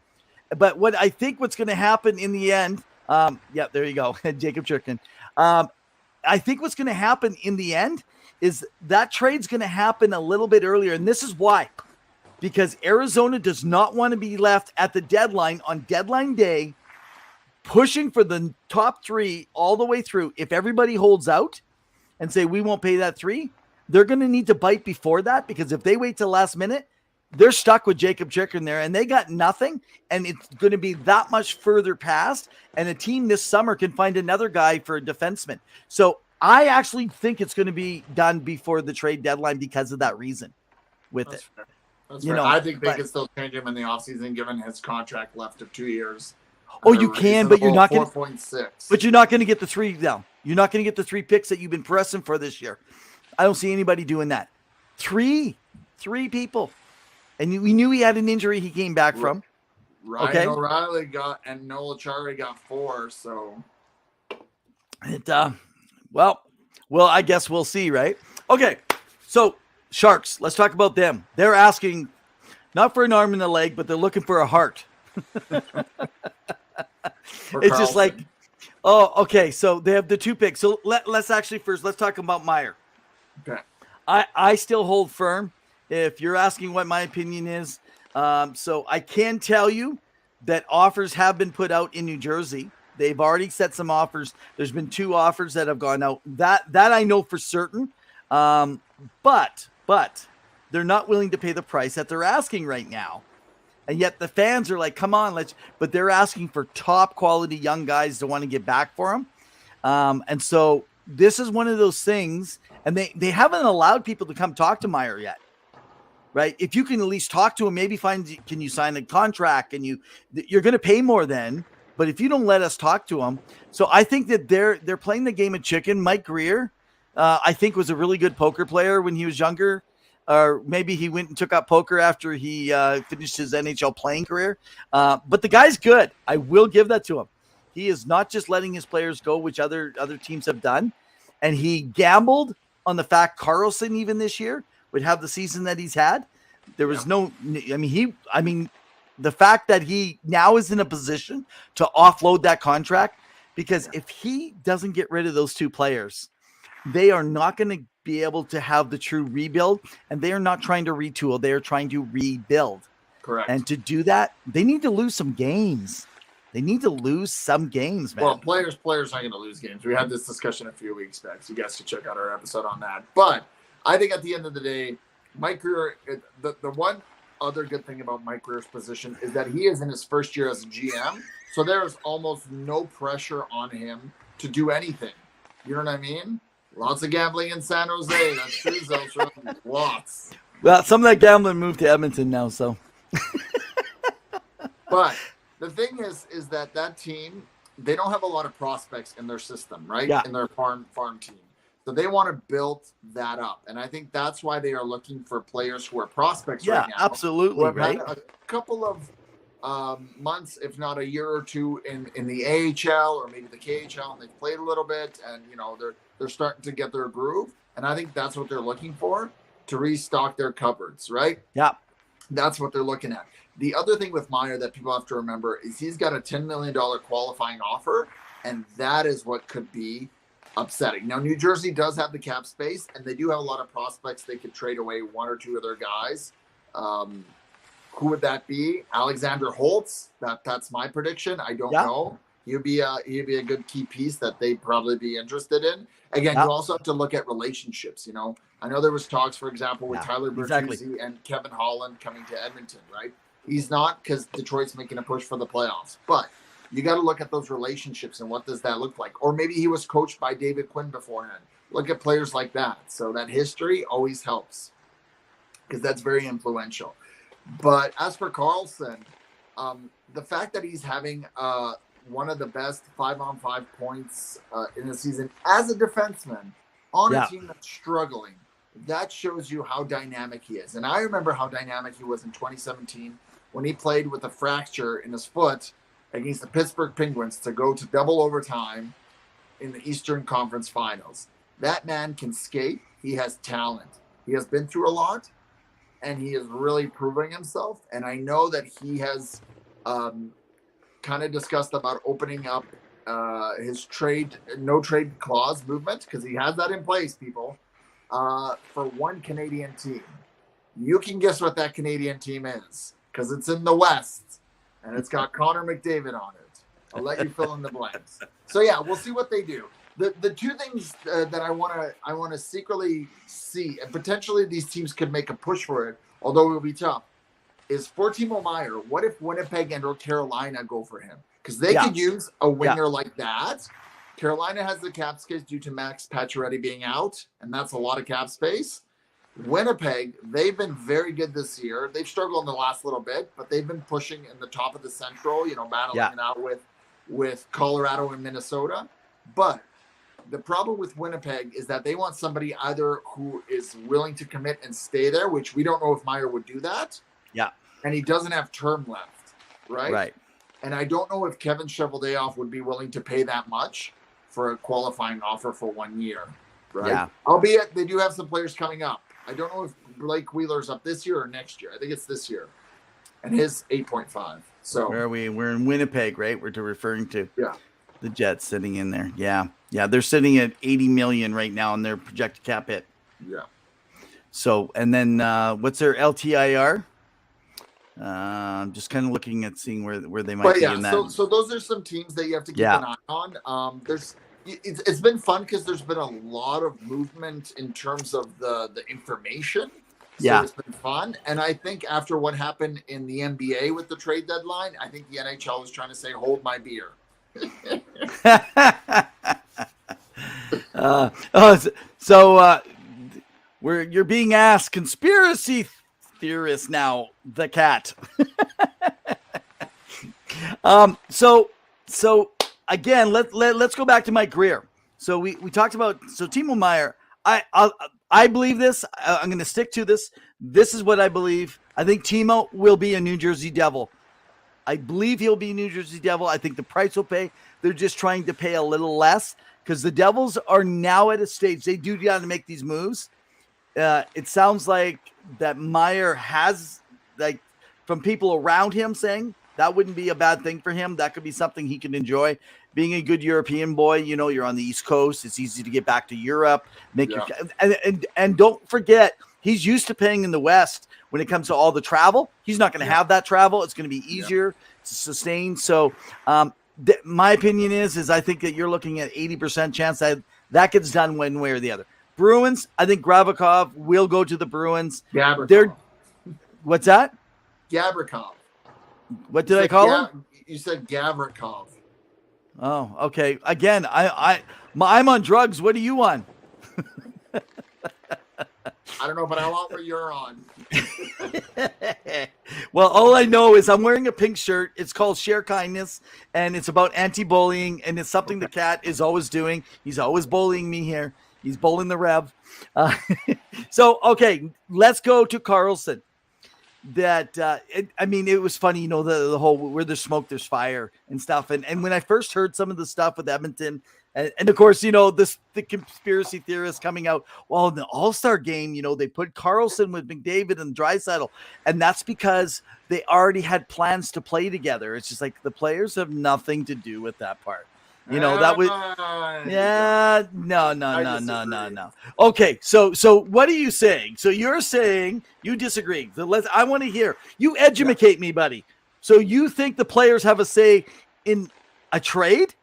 But what I think what's going to happen in the end, there you go, Jacob Chychrun. I think what's going to happen in the end is that trade's going to happen a little bit earlier. And this is why. Because Arizona does not want to be left at the deadline on deadline day, pushing for the top 3 all the way through. If everybody holds out and say, we won't pay that 3, they're going to need to bite before that, because if they wait till last minute, they're stuck with Jacob Chychrun there, and they got nothing, and it's going to be that much further past, and a team this summer can find another guy for a defenseman. So I actually think it's going to be done before the trade deadline because of that reason with That's it. Fair. That's fair. I think they can still change him in the offseason given his contract left of 2 years. Oh, you can, but you're not going to 4.6. But you're not going to get the 3 down. You're not going to get the 3 picks that you've been pressing for this year. I don't see anybody doing that. 3 people. And we knew he had an injury he came back from. Ryan O'Reilly got, and Noel Acciari got 4, so. Well, I guess we'll see, right? Okay, so Sharks, let's talk about them. They're asking not for an arm and a leg, but they're looking for a heart. It's just like, okay, so they have the 2 picks. So let's talk about Meyer. Okay. I still hold firm. If you're asking what my opinion is, so I can tell you that offers have been put out in New Jersey. They've already set some offers. There's been 2 offers that have gone out. That I know for certain. But they're not willing to pay the price that they're asking right now. And yet the fans are like, come on, but they're asking for top quality young guys to want to get back for them. And so this is one of those things, and they haven't allowed people to come talk to Meyer yet. Right? If you can at least talk to him, maybe can you sign a contract, and you're going to pay more then, but if you don't let us talk to him. So I think that they're playing the game of chicken. Mike Greer, I think, was a really good poker player when he was younger. or maybe he went and took up poker after he finished his NHL playing career. But the guy's good. I will give that to him. He is not just letting his players go, which other teams have done. And he gambled on the fact Carlson, even this year, would have the season that he's had. There was the fact that he now is in a position to offload that contract, because if he doesn't get rid of those two players, they are not going to be able to have the true rebuild, and they are not trying to retool. They are trying to rebuild. Correct. And to do that, they need to lose some games. They need to lose some games, man. Well, players aren't going to lose games. We had this discussion a few weeks back, so you guys should check out our episode on that. But I think at the end of the day, Mike Grier, the one other good thing about Mike Grier's position is that he is in his first year as a GM, so there is almost no pressure on him to do anything. You know what I mean? Lots of gambling in San Jose. That's true, Zellstrom. Lots. Well, some of that gambling moved to Edmonton now, so. But the thing is that team, they don't have a lot of prospects in their system, right? Yeah. In their farm team. So they want to build that up. And I think that's why they are looking for players who are prospects right now. Yeah, absolutely, who have right? had a couple of months, if not a year or two in the AHL or maybe the KHL, and they've played a little bit, and they're starting to get their groove. And I think that's what they're looking for, to restock their cupboards, right? Yeah. That's what they're looking at. The other thing with Meier that people have to remember is he's got a $10 million qualifying offer, and that is what could be upsetting. Now, New Jersey does have the cap space, and they do have a lot of prospects. They could trade away one or two of their guys. Who would that be? Alexander Holtz. That's my prediction. I don't know. He'd be a good key piece that they'd probably be interested in. Again, you also have to look at relationships. I know there was talks, for example, with Tyler Bertuzzi and Kevin Holland coming to Edmonton, right? He's not, because Detroit's making a push for the playoffs. But you got to look at those relationships and what does that look like. Or maybe he was coached by David Quinn beforehand. Look at players like that. So that history always helps, because that's very influential. But as for Carlson, the fact that he's having one of the best 5-on-5 points in the season as a defenseman on a team that's struggling, that shows you how dynamic he is. And I remember how dynamic he was in 2017 when he played with a fracture in his foot against the Pittsburgh Penguins to go to double overtime in the Eastern Conference Finals. That man can skate. He has talent. He has been through a lot, and he is really proving himself. And I know that he has kind of discussed about opening up his no trade clause movement, because he has that in place, people, for one Canadian team. You can guess what that Canadian team is, because it's in the West, and it's got Connor McDavid on it. I'll let you fill in the blanks. So yeah, we'll see what they do. The two things that I want to secretly see, and potentially these teams could make a push for it, although it will be tough, is for Timo Meier. What if Winnipeg and or Carolina go for him? Because they could use a winger like that. Carolina has the cap space due to Max Pacioretty being out, and that's a lot of cap space. Winnipeg, they've been very good this year. They've struggled in the last little bit, but they've been pushing in the top of the Central, battling it out with Colorado and Minnesota. But the problem with Winnipeg is that they want somebody either who is willing to commit and stay there, which we don't know if Meier would do that. Yeah. And he doesn't have term left, right? Right. And I don't know if Kevin Cheveldayoff would be willing to pay that much for a qualifying offer for 1 year, right? Yeah. Albeit they do have some players coming up. I don't know if Blake Wheeler's up this year or next year. I think it's this year. And his 8.5. So where are we? We're in Winnipeg, right? We're referring to the Jets sitting in there. Yeah. Yeah. They're sitting at 80 million right now on their projected cap hit. Yeah. So, and then what's their LTIR? I'm just kind of looking at seeing where they might be in that. So those are some teams that you have to keep an eye on. It's been fun because there's been a lot of movement in terms of the information. So it's been fun. And I think after what happened in the NBA with the trade deadline, I think the NHL is trying to say, hold my beer. You're being asked, conspiracy theorist now, the cat. So again, let's go back to Mike Grier. So we talked about Timo Meier. I believe this. I'm going to stick to this. This is what I believe. I think Timo will be a New Jersey Devil. I believe he'll be a New Jersey Devil. I think the price will pay. They're just trying to pay a little less because the Devils are now at a stage. They do got to make these moves. It sounds like that Meyer has, like, from people around him saying that wouldn't be a bad thing for him. That could be something he can enjoy. Being a good European boy, you know, you're on the East Coast. It's easy to get back to Europe. And don't forget, he's used to paying in the West when it comes to all the travel. He's not going to have that travel. It's going to be easier to sustain. So my opinion is I think that you're looking at 80% chance that gets done one way or the other. Bruins, I think Gavrikov will go to the Bruins. What's that? Gavrikov. What did I call him? You said Gavrikov. Oh, okay. Again, I'm on drugs. What are you on? I don't know, but I want what you're on. Well, all I know is I'm wearing a pink shirt. It's called Share Kindness, and it's about anti-bullying, and it's something the cat is always doing. He's always bullying me here. He's bullying the Rev. So, okay, let's go to Carlson. It was funny, you know, the whole where there's smoke, there's fire and stuff. And when I first heard some of the stuff with Edmonton, and of course, you know, the conspiracy theorists coming out, well, in the All-Star game, you know, they put Carlson with McDavid and Draisaitl, and that's because they already had plans to play together. It's just like the players have nothing to do with that part. You know, that was, no. Okay, so what are you saying? So you're saying you disagree. I want to hear. You educate me, buddy. So you think the players have a say in a trade?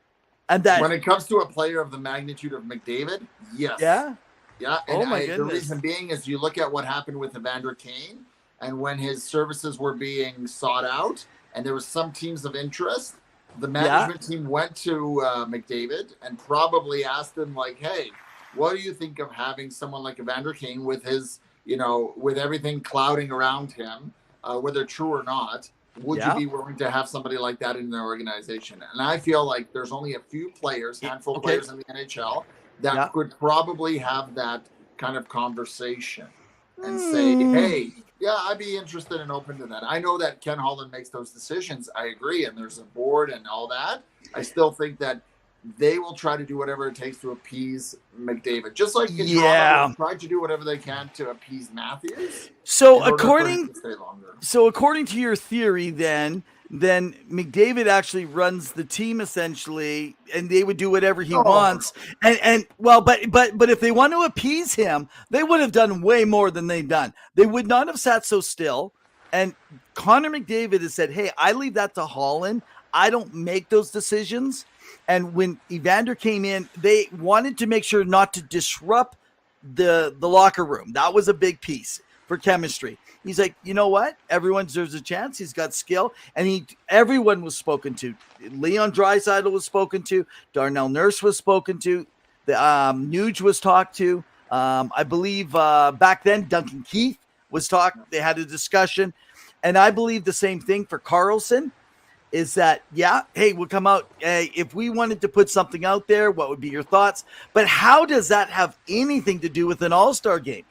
And that when it comes to a player of the magnitude of McDavid, yes. Yeah? Yeah. And goodness. The reason being is you look at what happened with Evander Kane, and when his services were being sought out, and there was some teams of interest, the management team went to McDavid and probably asked him, like, hey, what do you think of having someone like Evander Kane with his, you know, with everything clouding around him, whether true or not, would you be willing to have somebody like that in their organization? And I feel like there's only a few players, handful of players in the NHL that could probably have that kind of conversation and say, hey, yeah, I'd be interested and open to that. I know that Ken Holland makes those decisions. I agree. And there's a board and all that. I still think that they will try to do whatever it takes to appease McDavid. Just like Toronto tried to do whatever they can to appease Matthews. So according to your theory, then McDavid actually runs the team essentially, and they would do whatever he wants. And but if they want to appease him, they would have done way more than they've done. They would not have sat so still. And Connor McDavid has said, hey, I leave that to Holland. I don't make those decisions. And when Evander came in, they wanted to make sure not to disrupt the locker room. That was a big piece for chemistry. He's like, you know what? Everyone deserves a chance. He's got skill. And everyone was spoken to. Leon Draisaitl was spoken to. Darnell Nurse was spoken to. The Nuge was talked to. I believe back then Duncan Keith was talked. They had a discussion. And I believe the same thing for Carlson. Is that, hey, we'll come out. If we wanted to put something out there, what would be your thoughts? But how does that have anything to do with an all-star game?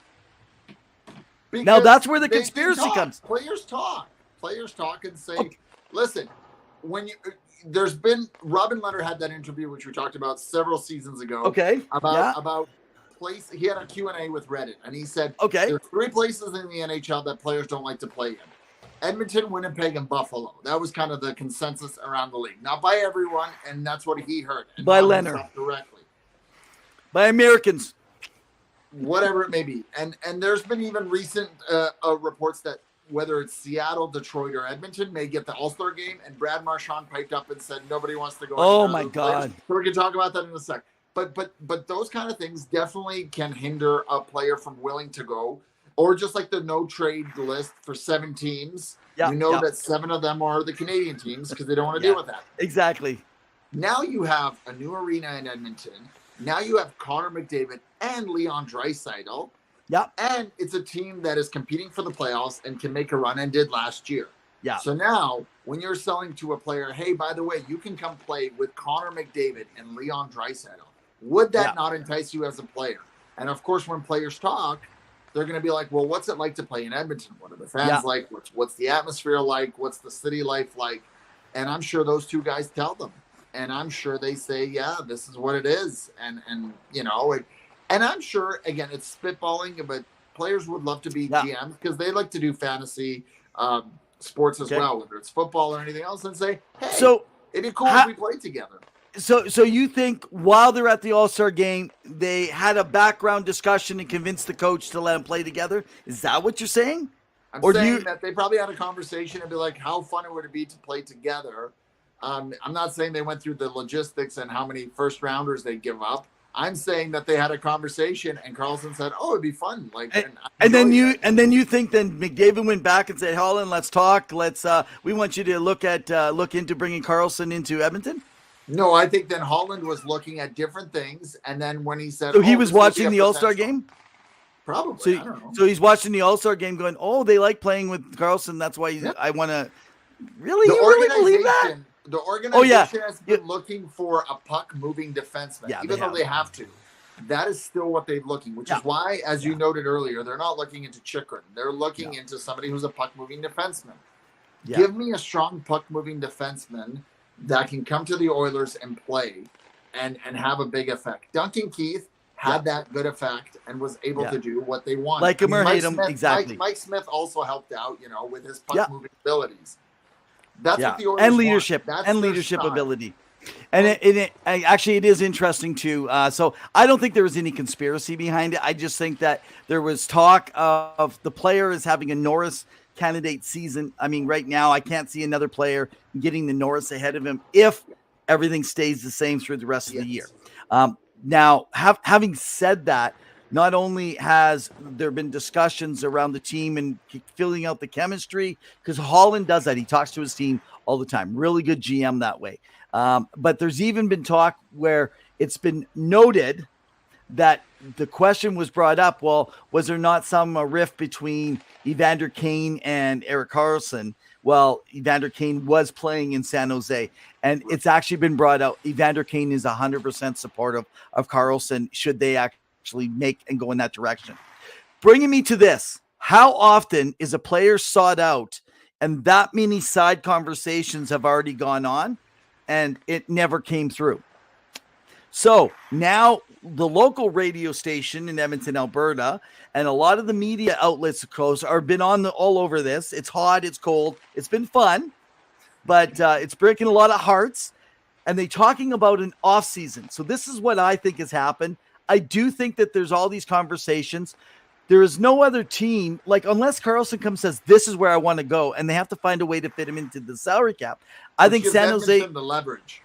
Because now, that's where the conspiracy comes. Players talk and say, listen, there's been, Robin Leonard had that interview, which we talked about several seasons ago. About place. He had a Q&A with Reddit, and he said, there's 3 places in the NHL that players don't like to play in. Edmonton, Winnipeg, and Buffalo. That was kind of the consensus around the league. Not by everyone, and that's what he heard. By Leonard. Directly. By Americans. Whatever it may be. And there's been even recent reports that whether it's Seattle, Detroit, or Edmonton may get the All-Star game, and Brad Marchand piped up and said nobody wants to go. Oh, my God. Players. So we can talk about that in a sec. But those kind of things definitely can hinder a player from willing to go. Or just like the no trade list for 7 teams. We know that 7 of them are the Canadian teams because they don't want to deal with that. Exactly. Now you have a new arena in Edmonton. Now you have Connor McDavid and Leon Draisaitl. And it's a team that is competing for the playoffs and can make a run and did last year. So now when you're selling to a player, hey, by the way, you can come play with Connor McDavid and Leon Draisaitl. Would that not entice you as a player? And of course, when players talk, they're going to be like, well, what's it like to play in Edmonton? What are the fans like? What's the atmosphere like? What's the city life like? And I'm sure those two guys tell them. And I'm sure they say, yeah, this is what it is. And I'm sure, again, it's spitballing, but players would love to be GMs because they like to do fantasy sports as well, whether it's football or anything else, and say, hey, it'd be cool if we played together. So you think while they're at the All-Star game, they had a background discussion and convinced the coach to let them play together? Is that what you're saying? I'm saying that they probably had a conversation and be like, how fun would it be to play together? I'm not saying they went through the logistics and how many first rounders they give up. I'm saying that they had a conversation and Carlson said, "Oh, it'd be fun." And then you think then McDavid went back and said, "Holland, let's talk. We want you to look into bringing Carlson into Edmonton." No, I think then Holland was looking at different things, and then when he said, so he was watching the All-Star game. Probably. I don't know. So he's watching the All-Star game, going, "Oh, they like playing with Carlson. That's why I want to." Really, you really believe that? The organization has been looking for a puck-moving defenseman, even though they have to. That is still what they're looking, which is why, as you noted earlier, they're not looking into Chychrun. They're looking into somebody who's a puck-moving defenseman. Yeah. Give me a strong puck-moving defenseman that can come to the Oilers and play and have a big effect. Duncan Keith had that good effect and was able to do what they wanted. Like him or hate him, exactly. Mike Smith also helped out, with his puck-moving abilities. That's what the Oilers and leadership want. and leadership ability. And it actually is interesting too. So I don't think there was any conspiracy behind it. I just think that there was talk of the player is having a Norris candidate season. I mean, right now I can't see another player getting the Norris ahead of him if everything stays the same through the rest of the year. Now, having said that, not only has there been discussions around the team and filling out the chemistry, because Holland does that. He talks to his team all the time. Really good GM that way. But there's even been talk where it's been noted that the question was brought up, well, was there not some rift between Evander Kane and Erik Karlsson? Well, Evander Kane was playing in San Jose, and it's actually been brought out. Evander Kane is 100% supportive of Karlsson should they actually make and go in that direction. Bringing me to this, how often is a player sought out and that many side conversations have already gone on and it never came through? So now the local radio station in Edmonton, Alberta, and a lot of the media outlets, of course, are been on all over this. It's hot, it's cold, it's been fun, but it's breaking a lot of hearts. And they talking about an off season. So this is what I think has happened. I do think that there's all these conversations. There is no other team, like unless Karlsson comes and says, this is where I want to go, and they have to find a way to fit him into the salary cap. I think San Jose, the leverage.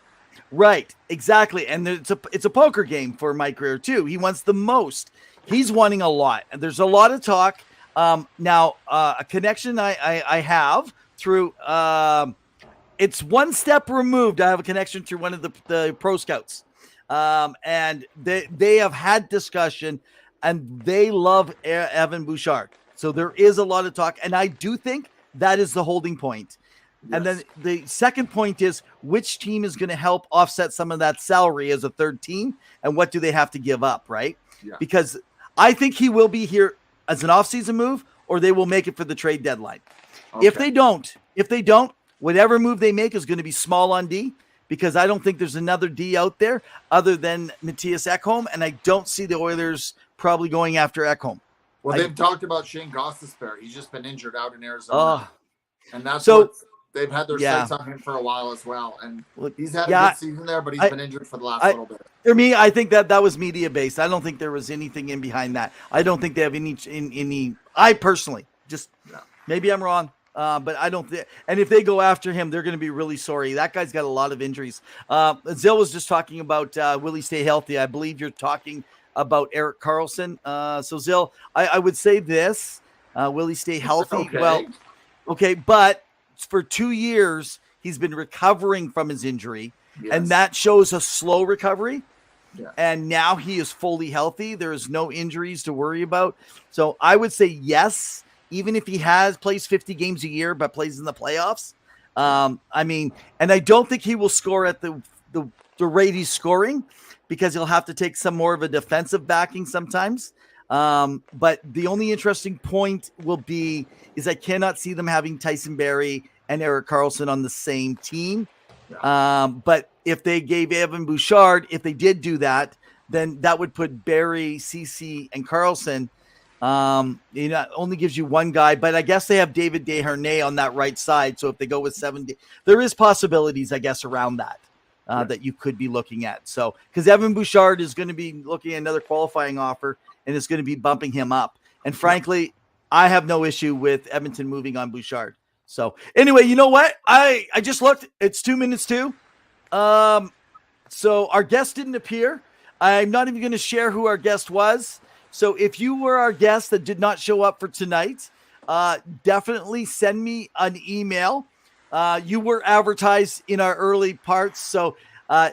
Right, exactly. And it's a poker game for Mike Grier too. He wants the most. He's wanting a lot. And there's a lot of talk. Now, a connection I have through, it's one step removed. I have a connection through one of the pro scouts. And they have had discussion and they love Evan Bouchard. So there is a lot of talk. And I do think that is the holding point. Yes. And then the second point is which team is going to help offset some of that salary as a third team and what do they have to give up, right? Yeah. Because I think he will be here as an offseason move or they will make it for the trade deadline. Okay. If they don't, whatever move they make is going to be small on D because I don't think there's another D out there other than Matthias Ekholm, and I don't see the Oilers probably going after Ekholm. Well, they've talked about Shane Gostisbehere. He's just been injured out in Arizona. And that's what they've had their sights on him for a while as well. And he's had a good season there, but he's been injured for the last little bit. For me, I think that was media based. I don't think there was anything in behind that. I don't think they have any I personally maybe I'm wrong. But I don't think, and if they go after him, they're going to be really sorry. That guy's got a lot of injuries. Zill was just talking about will he stay healthy? I believe you're talking about Erik Karlsson. So Zill, I would say this: will he stay healthy? Okay. Well, okay, but for 2 years he's been recovering from his injury, and that shows a slow recovery. Yeah. And now he is fully healthy. There is no injuries to worry about. So I would say yes. Even if he plays 50 games a year, but plays in the playoffs. I mean, and I don't think he will score at the the rate he's scoring because he'll have to take some more of a defensive backing sometimes. But the only interesting point is I cannot see them having Tyson Barrie and Erik Karlsson on the same team. But if they gave Evan Bouchard, if they did do that, then that would put Barrie, Ceci, and Karlsson. Only gives you one guy, but I guess they have David Desharnais on that right side. So if they go with 70, there is possibilities, I guess, around that. That you could be looking at. So, because Evan Bouchard is going to be looking at another qualifying offer and is going to be bumping him up. And frankly, I have no issue with Edmonton moving on Bouchard. So anyway, you know what? I just looked. It's 2 minutes to. So our guest didn't appear. I'm not even going to share who our guest was. So if you were our guest that did not show up for tonight, definitely send me an email. You were advertised in our early parts. So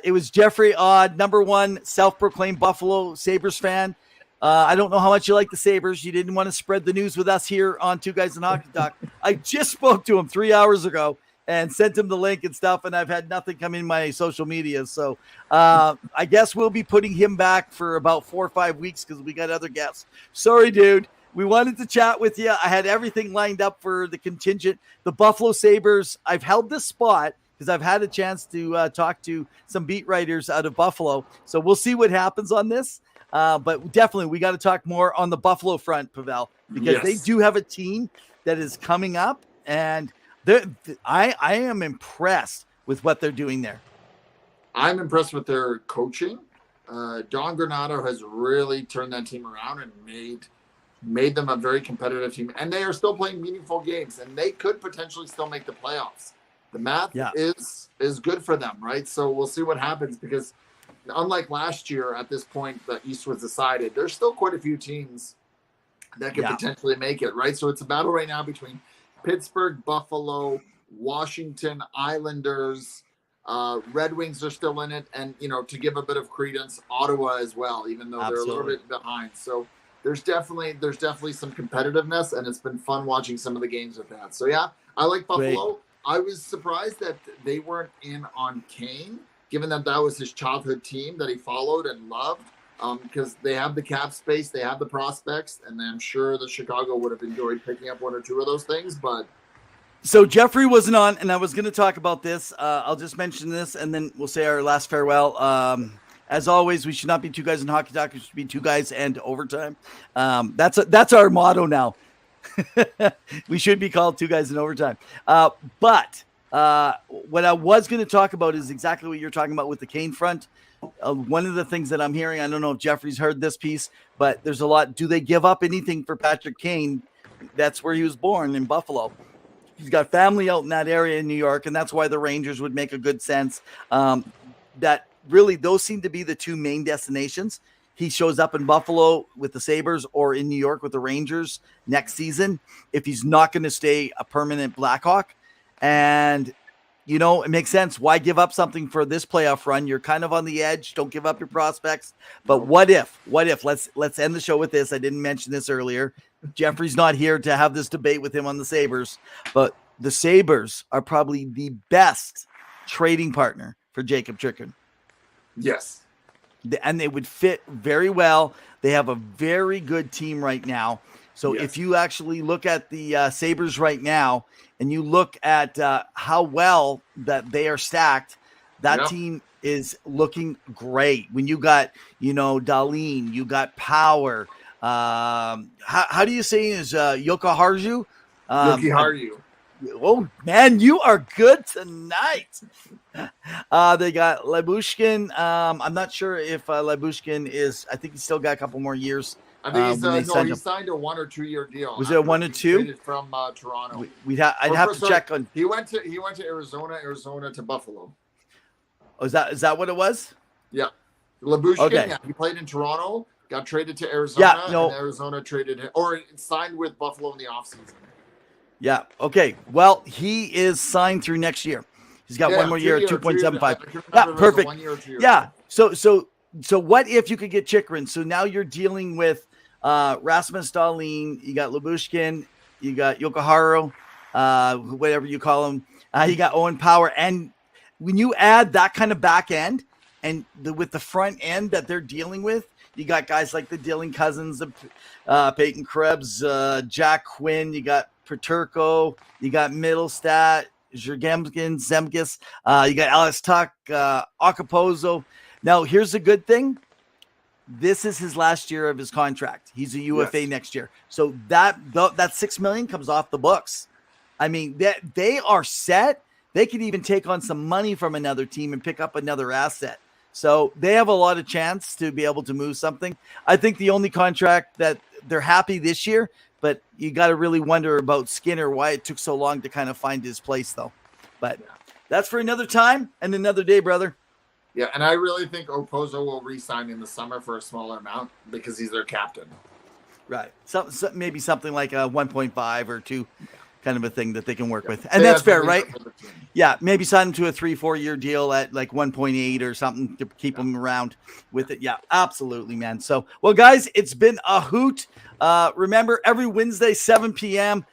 it was Jeffrey Ade, #1 self-proclaimed Buffalo Sabres fan. I don't know how much you like the Sabres. You didn't want to spread the news with us here on Two Guys in Hockey Talk. I just spoke to him 3 hours ago and sent him the link and stuff, and I've had nothing come in my social media. So I guess we'll be putting him back for about 4 or 5 weeks because we got other guests. Sorry, dude. We wanted to chat with you. I had everything lined up for the contingent. The Buffalo Sabres, I've held this spot because I've had a chance to talk to some beat writers out of Buffalo. So we'll see what happens on this. But definitely we got to talk more on the Buffalo front, Pavel, because they do have a team that is coming up. And I am impressed with what they're doing there. I'm impressed with their coaching. Don Granato has really turned that team around and made them a very competitive team, and they are still playing meaningful games, and they could potentially still make the playoffs. The math is good for them, right? So we'll see what happens, because unlike last year at this point the East was decided, there's still quite a few teams that could potentially make it, right? So it's a battle right now between Pittsburgh, Buffalo, Washington, Islanders, Red Wings are still in it, and to give a bit of credence, Ottawa as well, even though they're a little bit behind. So there's definitely some competitiveness, and it's been fun watching some of the games with that. So yeah, I like Buffalo. Great. I was surprised that they weren't in on Kane, given that was his childhood team that he followed and loved, because they have the cap space, they have the prospects, and I'm sure the Chicago would have enjoyed picking up one or two of those things. But so Jeffrey wasn't on, and I was going to talk about this. I'll just mention this, and then we'll say our last farewell. As always, we should not be two guys in hockey talk. We should be two guys and overtime. That's our motto now. We should be called two guys in overtime. But what I was going to talk about is exactly what you're talking about with the Kane front. One of the things that I'm hearing, I don't know if Jeffrey's heard this piece, but there's a lot. Do they give up anything for Patrick Kane? That's where he was born, in Buffalo. He's got family out in that area in New York, and that's why the Rangers would make a good sense. That really, those seem to be the two main destinations. He shows up in Buffalo with the Sabres or in New York with the Rangers next season if he's not going to stay a permanent Blackhawk. And, it makes sense. Why give up something for this playoff run? You're kind of on the edge. Don't give up your prospects. But what if? Let's end the show with this. I didn't mention this earlier. Jeffrey's not here to have this debate with him on the Sabres, but the Sabres are probably the best trading partner for Jacob Chikrin. Yes. And they would fit very well. They have a very good team right now. So if you actually look at the Sabres right now and you look at how well that they are stacked, that team is looking great. When you got, Dahlin, you got Power. How do you say is Jokiharju? Jokiharju. Oh, man, you are good tonight. They got Lyubushkin. I'm not sure if Lyubushkin is – I think he's still got a couple more years. I think he signed a 1 or 2 year deal. Was it a 1 or 2? From Toronto. I'd have to check on – He went to Arizona to Buffalo. Oh, is that what it was? Yeah. Lyubushkin, he played in Toronto, got traded to Arizona, and Arizona traded him – or signed with Buffalo in the offseason. Yeah. Okay. Well, he is signed through next year. He's got 1 more year at 2.75. Yeah, perfect. 1 year or 2 years. Yeah. So what if you could get Chikrin? So now you're dealing with Rasmus Dahlin. You got Lyubushkin. You got Jokiharju, whatever you call him. You got Owen Power. And when you add that kind of back end, and with the front end that they're dealing with, you got guys like the Dylan Cousins, Peyton Krebs, Jack Quinn, you got Paterko, you got Middlestat, Zergemkin, Zemgus, you got Alex Tuck, Acapozzo. Now, here's the good thing. This is his last year of his contract. He's a UFA next year. So that $6 million comes off the books. I mean, they are set. They could even take on some money from another team and pick up another asset. So they have a lot of chance to be able to move something. I think the only contract that they're happy this year, but you got to really wonder about Skinner, why it took so long to kind of find his place, though. But that's for another time and another day, brother. Yeah, and I really think Okposo will re-sign in the summer for a smaller amount because he's their captain. Right. So maybe something like a 1.5 or 2 kind of a thing that they can work with. And that's fair, right? Yeah, maybe sign him to a 3-4 year deal at like 1.8 or something to keep him around with it. Yeah, absolutely, man. So, well, guys, it's been a hoot. Remember, every Wednesday, 7 p.m.,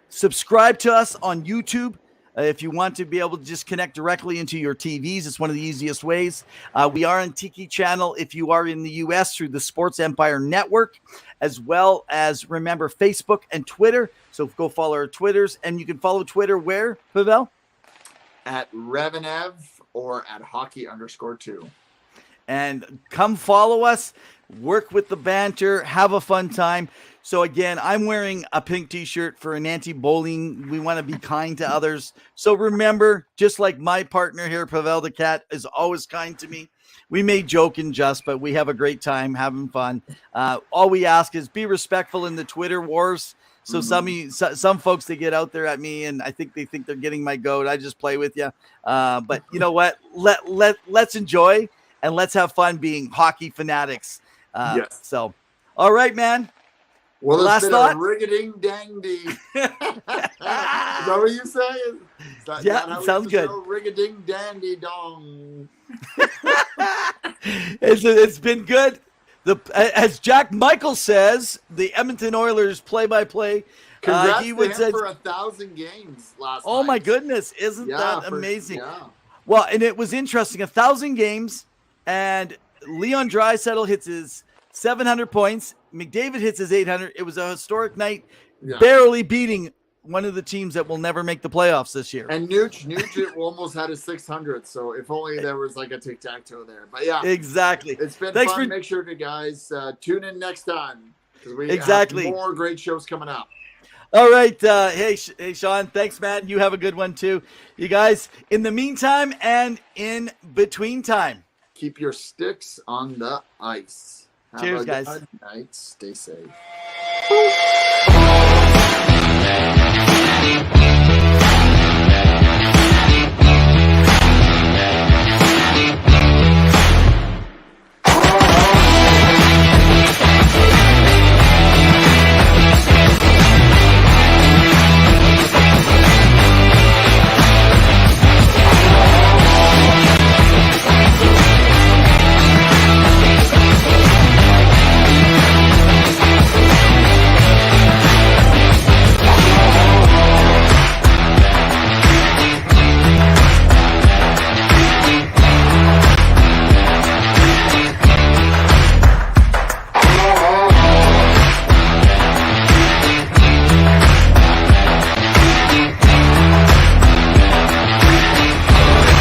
subscribe to us on YouTube. If you want to be able to just connect directly into your TVs, it's one of the easiest ways. We are on Tiki Channel if you are in the U.S. through the Sports Empire Network, as well as, remember, Facebook and Twitter. So go follow our Twitters. And you can follow Twitter where, Pavel? At Revenev or at hockey_2. And come follow us, work with the banter, have a fun time. So again, I'm wearing a pink t-shirt for an anti-bullying. We want to be kind to others. So remember, just like my partner here, Pavel the Cat, is always kind to me. We may joke and jest, but we have a great time having fun. All we ask is be respectful in the Twitter wars. So some folks, they get out there at me and I think they think they're getting my goat. I just play with you. But you know what? Let's enjoy and let's have fun being hockey fanatics. Yes. So, all right, man. Well, it's last been thought? a rig-a-ding-dang-dee. Is that what you say? Yeah, sounds good. Rig-a-ding-dandy-dong. It's been good. As Jack Michael says, the Edmonton Oilers play-by-play. Congrats he to would him say, for 1,000 games last night. oh my goodness, isn't that amazing? Yeah. Well, and it was interesting, 1,000 games, and Leon Draisaitl hits his 700 points. McDavid hits his 800. It was a historic night, barely beating one of the teams that will never make the playoffs this year. And Nuge almost had his 600. So if only there was like a tic-tac-toe there. But yeah, exactly. It's been fun. Make sure to guys tune in next time because we have more great shows coming up. All right. Hey, Sean. Thanks, man. You have a good one too. You guys, in the meantime and in between time, keep your sticks on the ice. Cheers, guys. Good night. Stay safe.